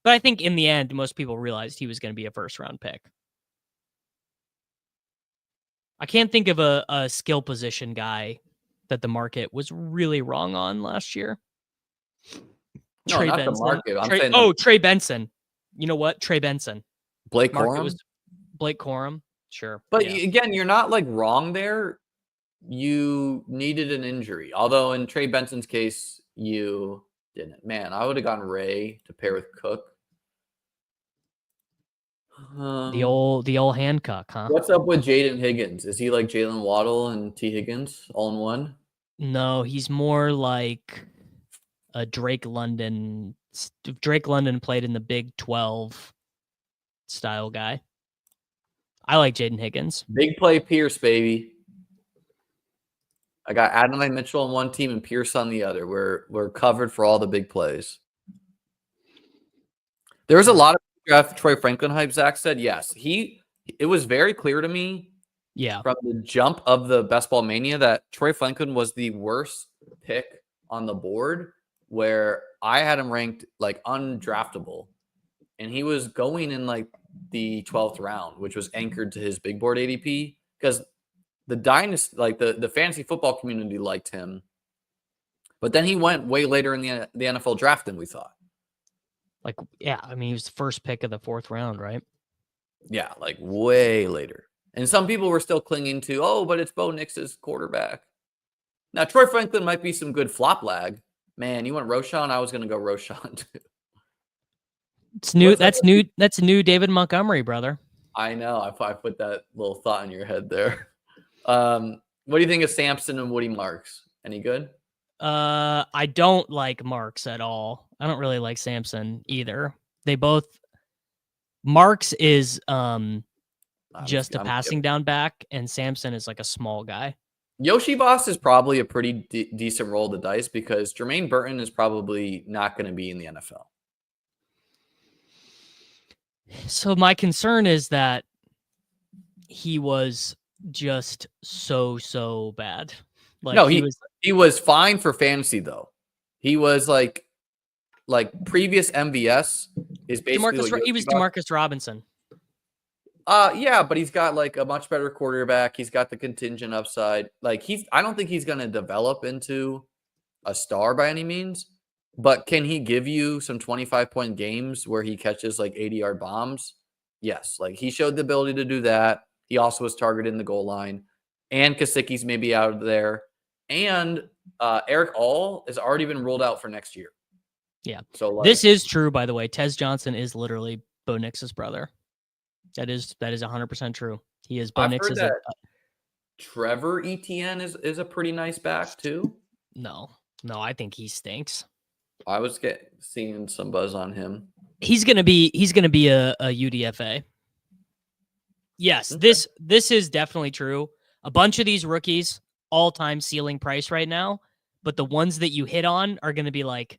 But I think in the end, most people realized he was going to be a first-round pick. I can't think of a skill position guy that the market was really wrong on last year. No, not the market. Trey Benson. You know what? Trey Benson. Blake Corum? Blake Corum. Sure. But again, you're not like wrong there. You needed an injury. Although in Trey Benson's case, you didn't. Man, I would have gone Ray to pair with Cook. The old Hancock, huh? What's up with Jaden Higgins? Is he like Jalen Waddle and T. Higgins all in one? No, he's more like a Drake London. Drake London played in the Big 12 style guy. I like Jaden Higgins. Big play Pierce, baby. I got Adonai Mitchell on one team and Pierce on the other. We're covered for all the big plays. There was a lot of draft Troy Franklin hype. Zach said yes. It was very clear to me, from the jump of the Best Ball Mania that Troy Franklin was the worst pick on the board, where I had him ranked like undraftable, and he was going in like the 12th round, which was anchored to his big board ADP because the dynasty, like the fantasy football community liked him, but then he went way later in the NFL draft than we thought. Like, yeah, I mean, he was the first pick of the 4th round, right? Yeah, like way later. And some people were still clinging to, but it's Bo Nix's quarterback. Now, Troy Franklin might be some good flop lag. Man, you want Roschon? I was going to go Roschon too. It's new. That's new. That's new David Montgomery, brother. I know. I put that little thought in your head there. What do you think of Sampson and Woody Marks? Any good? I don't like Marks at all. I don't really like Sampson either. They both. Marks is just a passing down back, and Sampson is like a small guy. Yoshi Boss is probably a pretty decent roll of the dice because Jermaine Burton is probably not going to be in the NFL. So my concern is that he was just so bad. Like, no, he was fine for fantasy though. He was like previous MVS is basically he was Demarcus Robinson. Yeah, but he's got like a much better quarterback. He's got the contingent upside. Like I don't think he's going to develop into a star by any means, but can he give you some 25-point games where he catches like 80-yard bombs? Yes. Like he showed the ability to do that. He also was targeted in the goal line, and Kasicki's maybe out of there. And Eric All has already been ruled out for next year. Yeah. So this is true, by the way. Tez Johnson is literally Bo Nix's brother. That is 100% true. He is Bo Nix's. Trevor Etienne is a pretty nice back too. No, I think he stinks. I was seeing some buzz on him. He's gonna be a UDFA. Yes, okay. This is definitely true. A bunch of these rookies, all-time ceiling price right now, but the ones that you hit on are gonna be like,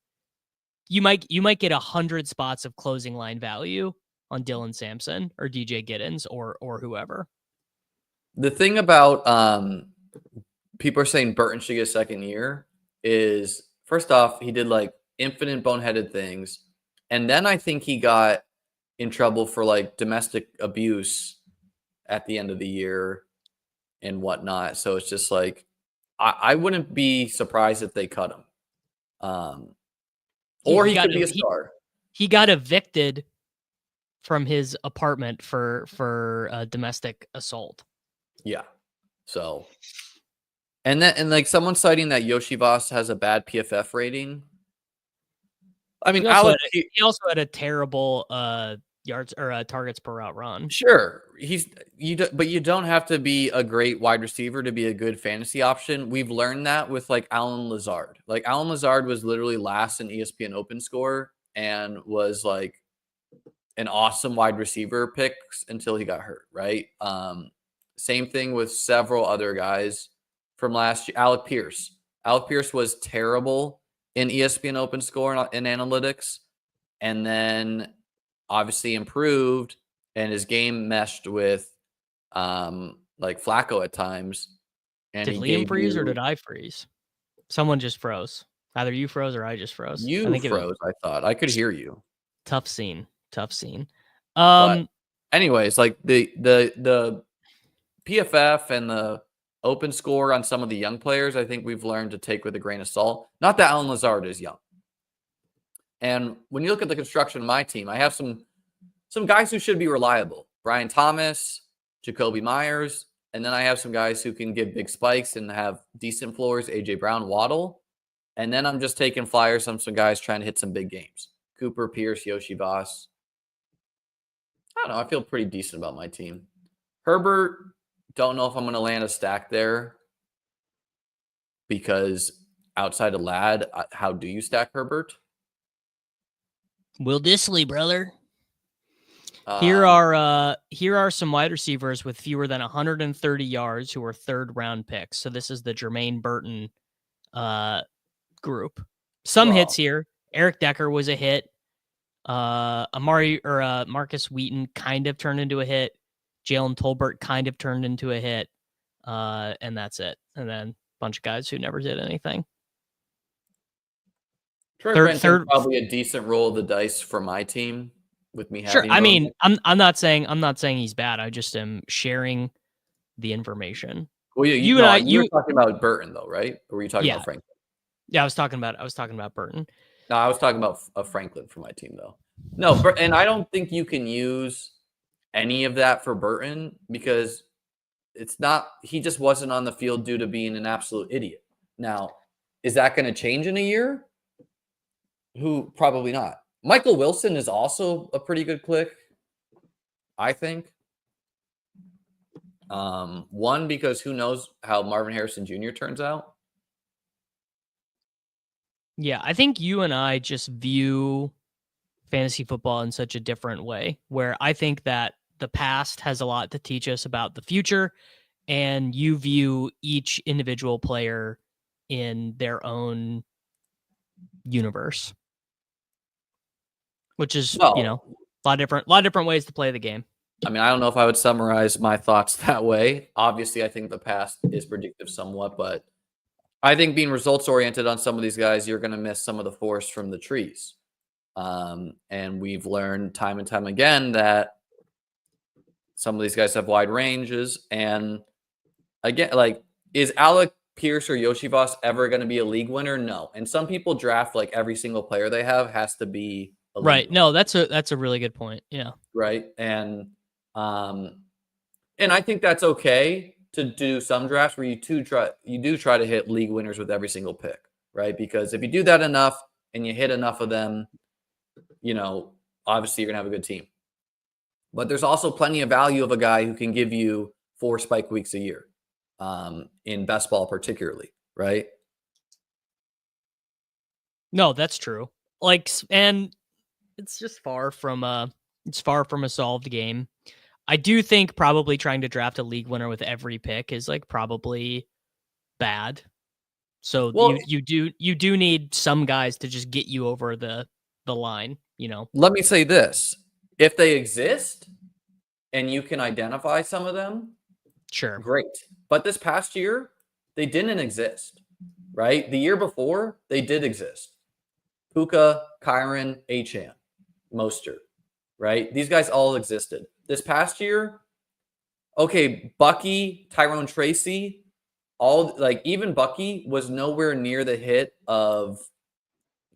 you might get 100 spots of closing line value on Dylan Sampson or DJ Giddens or whoever. The thing about people are saying Burton should get a second year is, first off, he did like infinite boneheaded things. And then I think he got in trouble for like domestic abuse at the end of the year and whatnot. So it's just like, I wouldn't be surprised if they cut him. Or he could be a star. He got evicted from his apartment for domestic assault. Yeah. So, and like someone citing that Yoshi Voss has a bad PFF rating. I mean, he also had a terrible yards or targets per route run. Sure, but you don't have to be a great wide receiver to be a good fantasy option. We've learned that with like Allen Lazard. Like Allen Lazard was literally last in ESPN Open Score and was like an awesome wide receiver picks until he got hurt, right? Same thing with several other guys from last year. Alec Pierce. Alec Pierce was terrible in ESPN Open Score in analytics, and then obviously improved, and his game meshed with like Flacco at times. And did Liam freeze or did I freeze? Someone just froze. Either you froze or I just froze. You froze. I thought I could hear you. Tough scene. But anyways, like the PFF and the open score on some of the young players, I think we've learned to take with a grain of salt. Not that Allen Lazard is young. And when you look at the construction of my team, I have some some guys who should be reliable. Brian Thomas, Jacoby Myers, and then I have some guys who can give big spikes and have decent floors, A.J. Brown, Waddle. And then I'm just taking flyers on some guys trying to hit some big games. Cooper, Pierce, Yoshi Voss. I don't know. I feel pretty decent about my team. Herbert, don't know if I'm going to land a stack there because outside of Ladd, how do you stack Herbert? Will Dissly, brother. Here are some wide receivers with fewer than 130 yards who are third-round picks. So this is the Jermaine Burton group. Some hits here. Eric Decker was a hit. Marcus Wheaton kind of turned into a hit. Jalen Tolbert kind of turned into a hit. And that's it. And then a bunch of guys who never did anything. Third, probably a decent roll of the dice for my team with me having. Sure. I mean, I'm not saying he's bad. I just am sharing the information. Well, you were talking about Burton though, right? Or were you talking about Franklin? Yeah, I was talking about Burton. No, I was talking about Franklin for my team though. No, and I don't think you can use any of that for Burton because it's not. He just wasn't on the field due to being an absolute idiot. Now, is that going to change in a year? Probably not. Michael Wilson is also a pretty good click, I think. One, because who knows how Marvin Harrison Jr. turns out. Yeah, I think you and I just view fantasy football in such a different way, where I think that the past has a lot to teach us about the future, and you view each individual player in their own universe, which is, a lot of different ways to play the game. I mean, I don't know if I would summarize my thoughts that way. Obviously, I think the past is predictive somewhat, but I think being results oriented on some of these guys, you're going to miss some of the forest from the trees. And we've learned time and time again that some of these guys have wide ranges. And again, like, is Alec Pierce or Yoshi Voss ever going to be a league winner? No. And some people draft like every single player they have has to be a league right. winner. No, that's a really good point. Yeah. Right. And I think that's okay to do some drafts where you do try to hit league winners with every single pick, right? Because if you do that enough and you hit enough of them, obviously you're going to have a good team. But there's also plenty of value of a guy who can give you 4 spike weeks a year, in best ball particularly, right? No, that's true. And it's just far from a solved game. I do think probably trying to draft a league winner with every pick is probably bad. So you do need some guys to just get you over the line, Let me say this. If they exist and you can identify some of them, sure. Great. But this past year, they didn't exist, right? The year before, they did exist. Puka, Kyron, Achane, Mostert, right? These guys all existed. This past year, okay, Bucky, Tyrone Tracy, even Bucky was nowhere near the hit of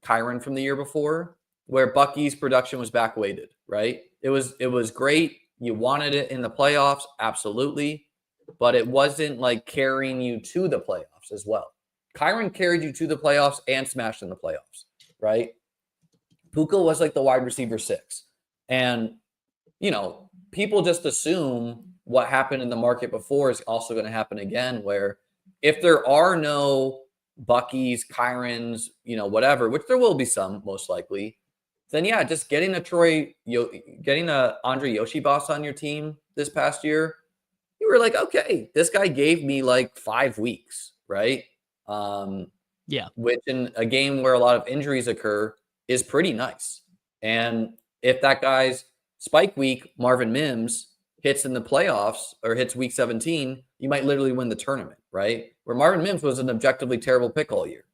Kyron from the year before, where Bucky's production was back-weighted, right? It was great. You wanted it in the playoffs, absolutely, but it wasn't carrying you to the playoffs as well. Kyron carried you to the playoffs and smashed in the playoffs, right? Puka was the wide receiver 6. And, people just assume what happened in the market before is also going to happen again, where if there are no Bucky's, Kyrons, whatever, which there will be some most likely, then yeah, just getting a Andre Yoshi Voss on your team this past year, you were okay, this guy gave me 5 weeks, right? Yeah. Which in a game where a lot of injuries occur is pretty nice. And if that guy's spike week, Marvin Mims, hits in the playoffs or hits week 17, you might literally win the tournament, right? Where Marvin Mims was an objectively terrible pick all year.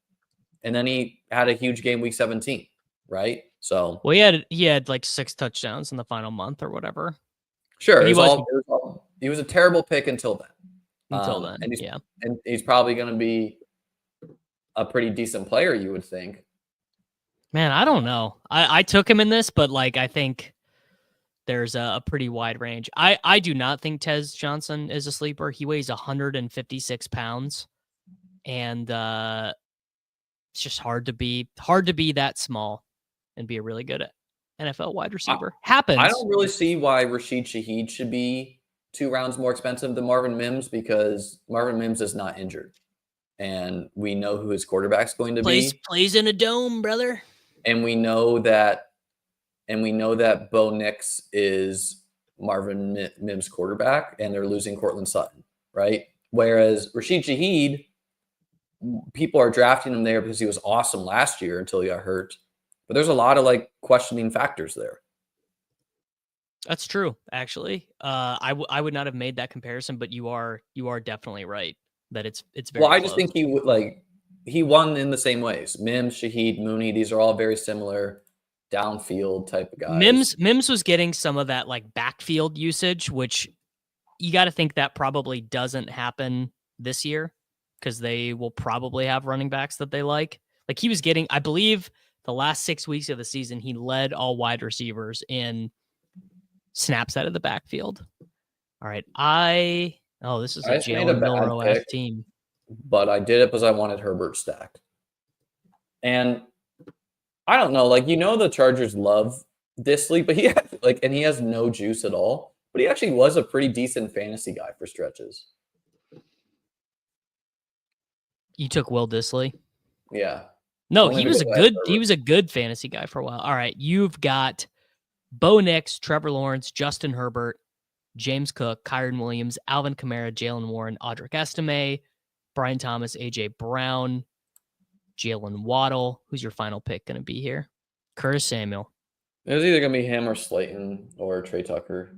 And then he had a huge game week 17, right? So he had 6 touchdowns in the final month or whatever. Sure. He was a terrible pick until then. And he's probably going to be a pretty decent player, you would think. Man, I don't know. I took him in this, but I think there's a pretty wide range. I do not think Tez Johnson is a sleeper. He weighs 156 pounds, and it's just hard to be that small and be a really good NFL wide receiver. Happens. I don't really see why Rashid Shaheed should be 2 rounds more expensive than Marvin Mims, because Marvin Mims is not injured, and we know who his quarterback's going to be. Plays in a dome, brother. And we know that Bo Nix is Marvin Mims' quarterback, and they're losing Cortland Sutton, right? Whereas Rashid Shaheed, people are drafting him there because he was awesome last year until he got hurt. But there's a lot of like questioning factors there. That's true, actually. I would not have made that comparison, but you are definitely right that it's very well. I close. just think he won in the same ways. Mims, Shaheed, Mooney, these are all very similar downfield type of guys. Mims was getting some of that like backfield usage, which you got to think that probably doesn't happen this year because they will probably have running backs that they like. Like he was getting, I believe, the last 6 weeks of the season, he led all wide receivers in snaps out of the backfield. All right. This is a Jalen Milroe team. But I did it because I wanted Herbert stacked. And I don't know, like, the Chargers love Disley, but he has no juice at all. But he actually was a pretty decent fantasy guy for stretches. You took Will Disley? Yeah. No, he was a good fantasy guy for a while. All right, you've got Bo Nix, Trevor Lawrence, Justin Herbert, James Cook, Kyren Williams, Alvin Kamara, Jalen Warren, Audric Estime, Brian Thomas, AJ Brown, Jalen Waddle. Who's your final pick going to be here? Curtis Samuel. It was either going to be him or Slayton or Trey Tucker.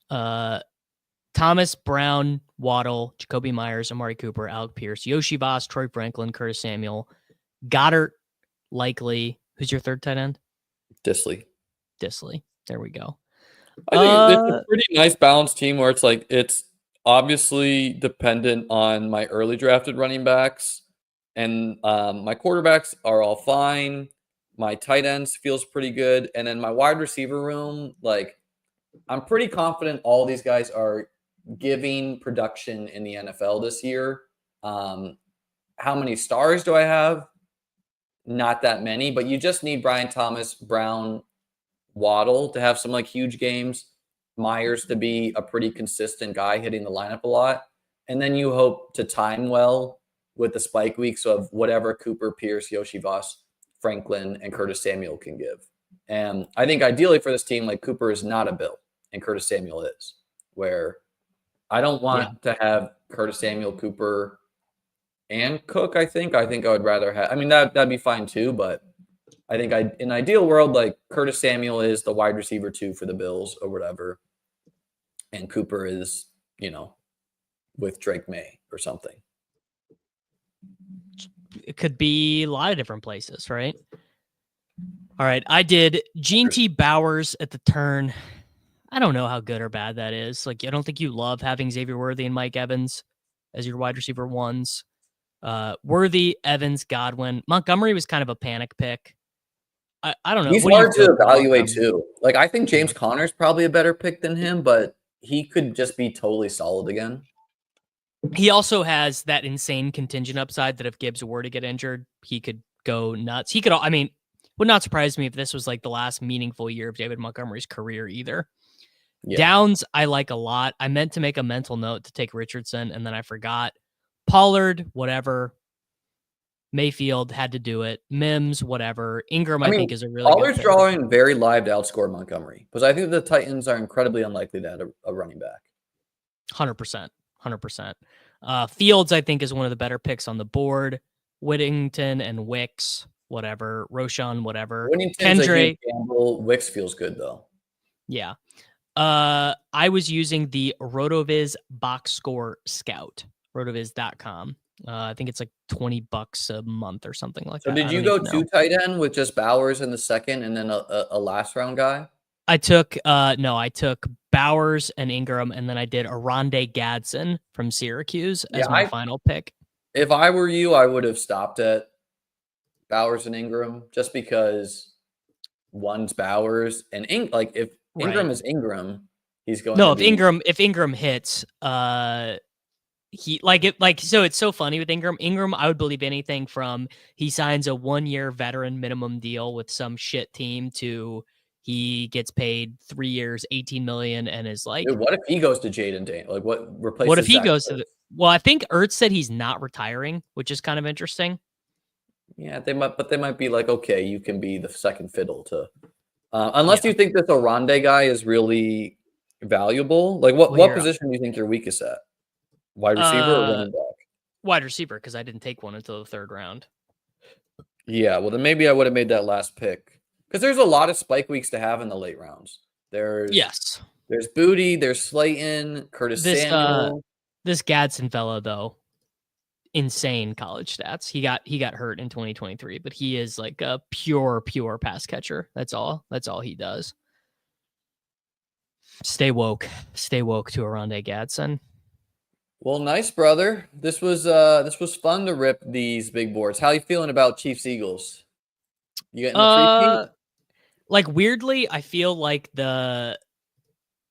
Thomas, Brown, Waddle, Jacoby Myers, Amari Cooper, Alec Pierce, Yoshi Voss, Troy Franklin, Curtis Samuel, Goddard, likely. Who's your third tight end? Disley. There we go. I think it's a pretty nice balanced team where it's obviously dependent on my early drafted running backs, and my quarterbacks are all fine. My tight ends feels pretty good, and then my wide receiver room, like, I'm pretty confident all these guys are giving production in the NFL this year. How many stars do I have? Not that many, but you just need Brian Thomas, Brown, Waddle to have some like huge games, Myers to be a pretty consistent guy hitting the lineup a lot. And then you hope to time well with the spike weeks of whatever Cooper, Pierce, Yoshi Voss, Franklin, and Curtis Samuel can give. And I think ideally for this team, like, Cooper is not a Bill and Curtis Samuel is, where I don't want to have Curtis Samuel, Cooper, and Cook. I think I would rather have, that'd be fine too, but I think in an ideal world, like, Curtis Samuel is the wide receiver 2 for the Bills or whatever. And Cooper is, with Drake May or something. It could be a lot of different places, right? All right. I did Gene T. Bowers at the turn. I don't know how good or bad that is. Like, I don't think you love having Xavier Worthy and Mike Evans as your wide receiver ones. Worthy, Evans, Godwin. Montgomery was kind of a panic pick. I don't know. He's hard to evaluate too. Like, I think James Conner's probably a better pick than him, but he could just be totally solid again. He also has that insane contingent upside that if Gibbs were to get injured, he could go nuts. Would not surprise me if this was like the last meaningful year of David Montgomery's career either. Yeah. Downs, I like a lot. I meant to make a mental note to take Richardson, and then I forgot. Pollard, whatever. Mayfield had to do it. Mims, whatever. Ingram, I think, is a really Pollard's drawing very live to outscore Montgomery, because I think the Titans are incredibly unlikely to add a running back. 100%. Fields, I think, is one of the better picks on the board. Whittington and Wicks, whatever. Roshan, whatever. Kendrick. Wicks feels good, though. Yeah. I was using the RotoViz box score scout, rotoviz.com. I think it's like $20 a month or something like that. So did you go 2 tight end with just Bowers in the second and then a last round guy? I took Bowers and Ingram, and then I did Oronde Gadsden from Syracuse as my final pick. If I were you, I would have stopped at Bowers and Ingram, just because one's Bowers and if Ingram is Ingram. He's going. No, if Ingram hits, so it's so funny with Ingram. Ingram, I would believe anything from he signs a 1-year veteran minimum deal with some shit team to he gets paid 3 years, 18 million, and is like, dude, what if he goes to Jaden Daniels? Like, what replaces? What if he goes to the? Well, I think Ertz said he's not retiring, which is kind of interesting. Yeah, they might be like, okay, you can be the second fiddle to, unless you think this Oronde guy is really valuable. Like, what position do you think you're weakest at? Wide receiver or running back? Wide receiver, because I didn't take one until the 3rd round. Yeah, well, then maybe I would have made that last pick. Because there's a lot of spike weeks to have in the late rounds. There's Booty, there's Slayton, Curtis Samuel. This Gadsden fellow, though, insane college stats. He got hurt in 2023, but he is like a pure pass catcher. That's all he does. Stay woke to Oronde Gadsden. Well, nice, brother. This was fun to rip these big boards. How you feeling about Chiefs Eagles? You getting the 3-peat? Like, weirdly, I feel like the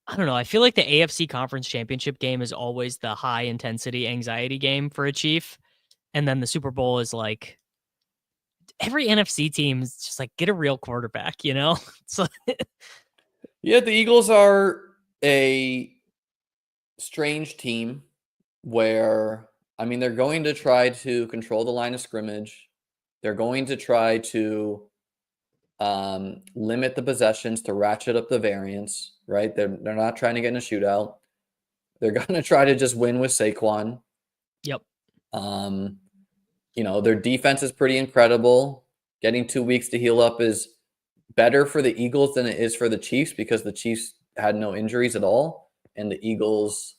AFC Conference Championship game is always the high intensity anxiety game for a Chief. And then the Super Bowl is like every NFC team is just like, get a real quarterback, you know? So yeah, the Eagles are a strange team where, I mean, they're going to try to control the line of scrimmage. They're going to try to limit the possessions to ratchet up the variance, right? They're not trying to get in a shootout. They're going to try to just win with Saquon. Yep. Their defense is pretty incredible. Getting 2 weeks to heal up is better for the Eagles than it is for the Chiefs because the Chiefs had no injuries at all. And the Eagles,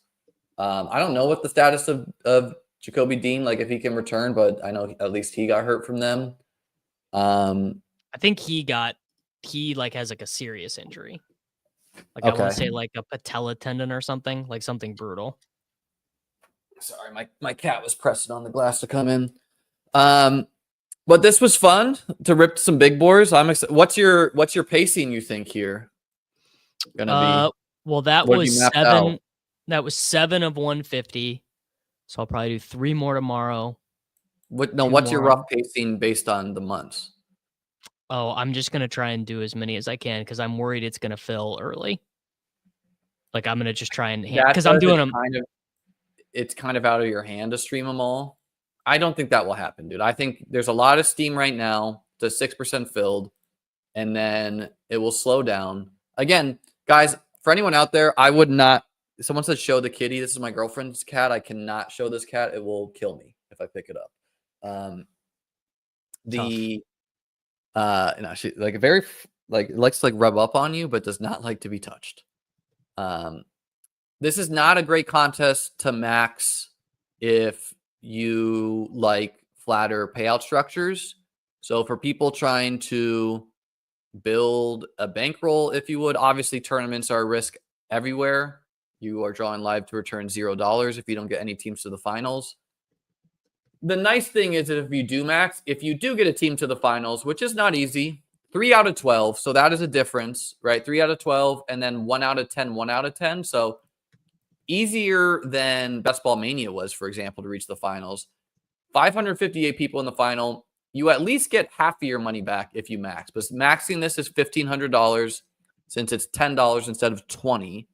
I don't know what the status of Jacoby Dean, like if he can return, but I know at least he got hurt from them. I think he has like a serious injury. Like okay. I want to say like a patella tendon or something, like something brutal. Sorry, my cat was pressing on the glass to come in. But this was fun to rip some big boards. I'm excited. What's your pacing you think here? Gonna be? Well, that was 7. Out? That was 7 of 150. So I'll probably do 3 more tomorrow. What's your rough pacing based on the months? Oh, I'm just gonna try and do as many as I can because I'm worried it's gonna fill early. Like I'm gonna just try and because I'm doing them. It's kind of out of your hand to stream them all. I don't think that will happen, dude. I think there's a lot of steam right now. It's 6% filled, and then it will slow down. Again, guys, for anyone out there, I would not. Someone said show the kitty. This is my girlfriend's cat. I cannot show this cat. It will kill me if I pick it up. She like very like likes to like rub up on you, but does not like to be touched. This is not a great contest to max if you like flatter payout structures. So for people trying to build a bankroll, if you would, obviously tournaments are a risk everywhere. You are drawing live to return $0 if you don't get any teams to the finals. The nice thing is that if you do max, if you do get a team to the finals, which is not easy, 3 out of 12. So that is a difference, right? 3 out of 12 and then 1 out of 10, 1 out of 10. So easier than Best Ball Mania was, for example, to reach the finals. 558 people in the final. You at least get half of your money back if you max. But maxing this is $1,500 since it's $10 instead of $20.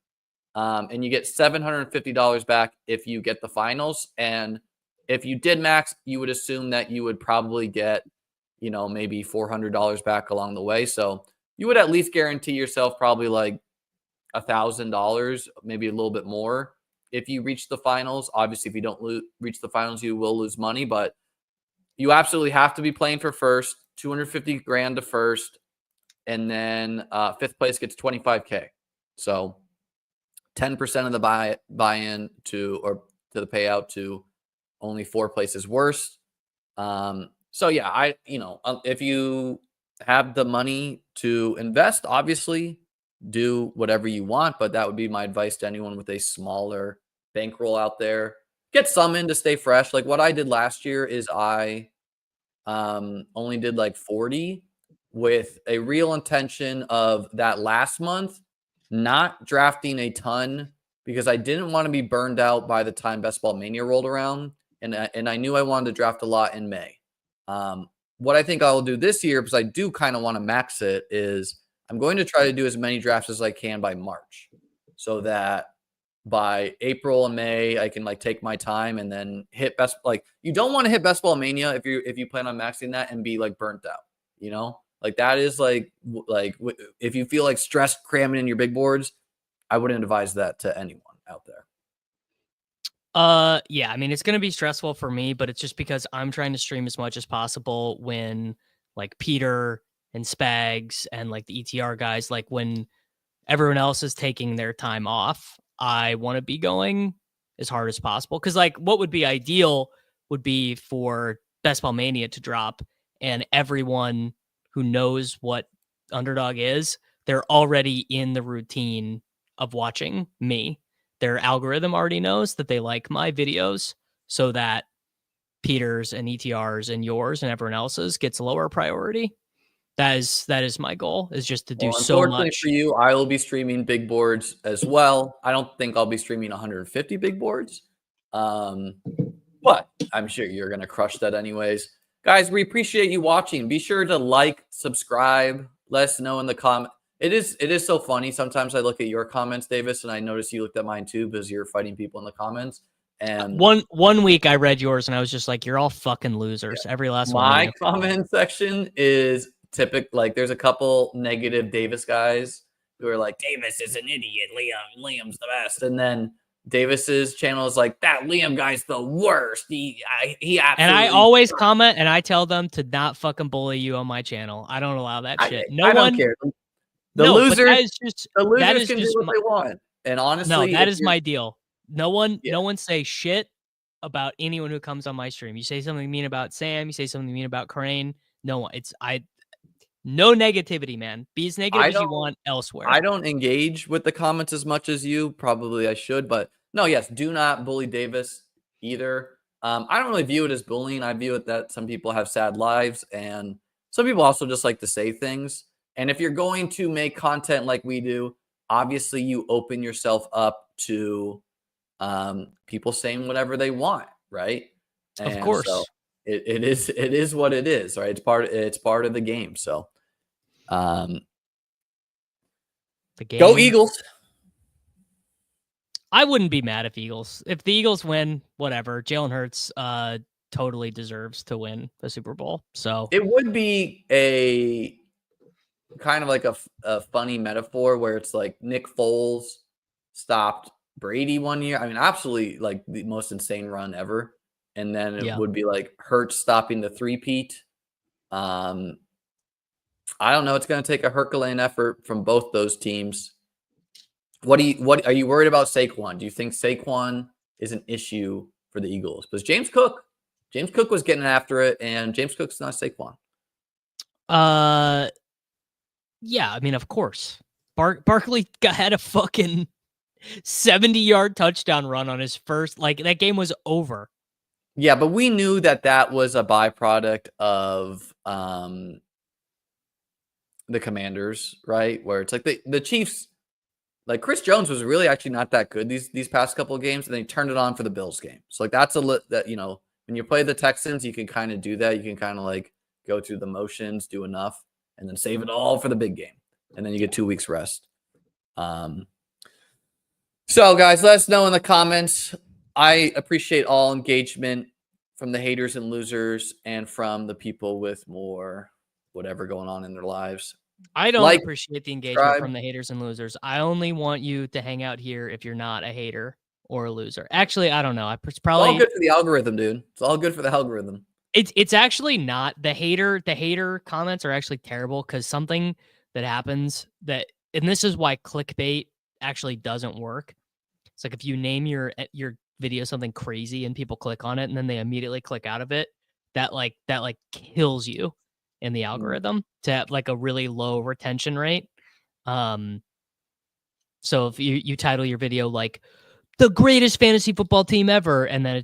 And you get $750 back if you get the finals. And if you did max, you would assume that you would probably get, maybe $400 back along the way. So you would at least guarantee yourself probably like $1,000, maybe a little bit more if you reach the finals. Obviously, if you don't reach the finals, you will lose money, but you absolutely have to be playing for first, $250,000 to first, and then 5th place gets $25K. So 10% of the buy-in to the payout to only 4 places worse. So yeah, if you have the money to invest, obviously do whatever you want, but that would be my advice to anyone with a smaller bankroll out there. Get some in to stay fresh. Like what I did last year is I only did like 40 with a real intention of that last month not drafting a ton because I didn't want to be burned out by the time Best Ball Mania rolled around. And I knew I wanted to draft a lot in May. What I think I'll do this year, because I do kind of want to max it, is I'm going to try to do as many drafts as I can by March, so that by April and May I can like take my time and then hit best. Like, you don't want to hit Best Ball Mania if you plan on maxing that and be like burnt out. You know, like that is like if you feel like stressed cramming in your big boards, I wouldn't advise that to anyone out there. Yeah, I mean, it's going to be stressful for me, but it's just because I'm trying to stream as much as possible when like Peter and Spags and like the ETR guys, like when everyone else is taking their time off, I want to be going as hard as possible. Cause like what would be ideal would be for Best Ball Mania to drop and everyone who knows what Underdog is, they're already in the routine of watching me. Their algorithm already knows that they like my videos, so that Peter's and ETR's and yours and everyone else's gets lower priority. That is my goal, is just to do so much. For you, I will be streaming big boards as well. I don't think I'll be streaming 150 big boards, but I'm sure you're going to crush that anyways. Guys, we appreciate you watching. Be sure to like, subscribe, let us know in the comment. It is so funny. Sometimes I look at your comments, Davis, and I notice you looked at mine too because you're fighting people in the comments. And one week I read yours and I was just like, you're all fucking losers. Yeah. Every last one. My comment section is typical. Like, there's a couple negative Davis guys who are like, Davis is an idiot. Liam's the best. And then Davis's channel is like, that Liam guy's the worst. He absolutely. And I always comment and I tell them to not fucking bully you on my channel. I don't allow that shit. I don't care. The losers can do what they want. And honestly, that is my deal. No one say shit about anyone who comes on my stream. You say something mean about Sam, you say something mean about Crane. No one. No negativity, man. Be as negative as you want elsewhere. I don't engage with the comments as much as you. Probably I should, but no, yes, do not bully Davis either. I don't really view it as bullying. I view it that some people have sad lives and some people also just like to say things. And if you're going to make content like we do, obviously you open yourself up to people saying whatever they want, right? And of course. So it is what it is, right? It's part of the game. So the game. Go Eagles. I wouldn't be mad if the Eagles win, whatever. Jalen Hurts totally deserves to win the Super Bowl. So it would be a kind of like a funny metaphor where it's like Nick Foles stopped Brady one year. I mean, absolutely like the most insane run ever. And then it would be like Hurts stopping the three-peat. I don't know. It's going to take a Herculean effort from both those teams. What are you worried about Saquon? Do you think Saquon is an issue for the Eagles? Because James Cook was getting after it, and James Cook's not Saquon. Yeah, I mean, of course. Barkley had a fucking 70-yard touchdown run on his first. Like, that game was over. Yeah, but we knew that was a byproduct of the Commanders, right? Where it's like the Chiefs, like Chris Jones was really actually not that good these past couple of games, and they turned it on for the Bills game. So like that's when you play the Texans, you can kind of do that. You can kind of like go through the motions, do enough, and then save it all for the big game. And then you get 2 weeks rest. So guys, let us know in the comments. I appreciate all engagement from the haters and losers and from the people with more whatever going on in their lives. I don't appreciate the engagement from the haters and losers. I only want you to hang out here if you're not a hater or a loser. Actually, I don't know. It's probably all good for the algorithm, dude. It's all good for the algorithm. It's actually not. The hater comments are actually terrible because something that happens and this is why clickbait actually doesn't work. It's like if you name your video something crazy and people click on it and then they immediately click out of it, that kills you in the algorithm to have like a really low retention rate. So if you title your video like the greatest fantasy football team ever, and then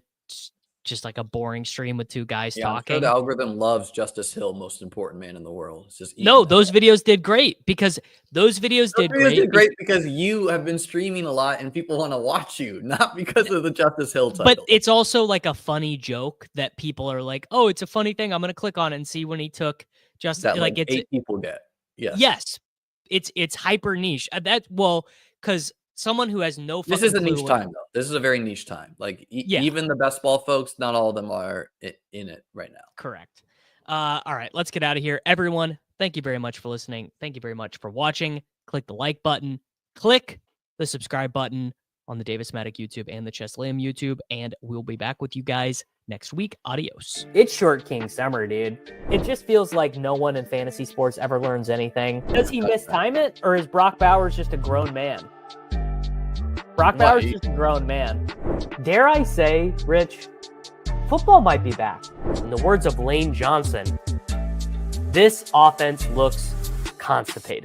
just like a boring stream with two guys Yeah, talking. I'm sure the algorithm loves Justice Hill, most important man in the world. It's just no, those videos did great because those videos did great because you have been streaming a lot and people want to watch you, not because of the Justice Hill title. But it's also like a funny joke that people are like, oh, it's a funny thing. I'm gonna click on it and see when he took Justice. That like it's 8 people get. Yes, it's hyper niche. Because someone who has no. This is a niche time though. This is a very niche time. Like even the best ball folks, not all of them are in it right now. Correct. All right, let's get out of here, everyone. Thank you very much for listening. Thank you very much for watching. Click the like button. Click the subscribe button on the Davis Mattek YouTube and the Chess Lamb YouTube, and we'll be back with you guys next week. Adios. It's Short King Summer, dude. It just feels like no one in fantasy sports ever learns anything. Does he mistime it, or is Brock Bowers just a grown man? Brock Bowers is just a grown man. Dare I say, Rich, football might be back. In the words of Lane Johnson, this offense looks constipated.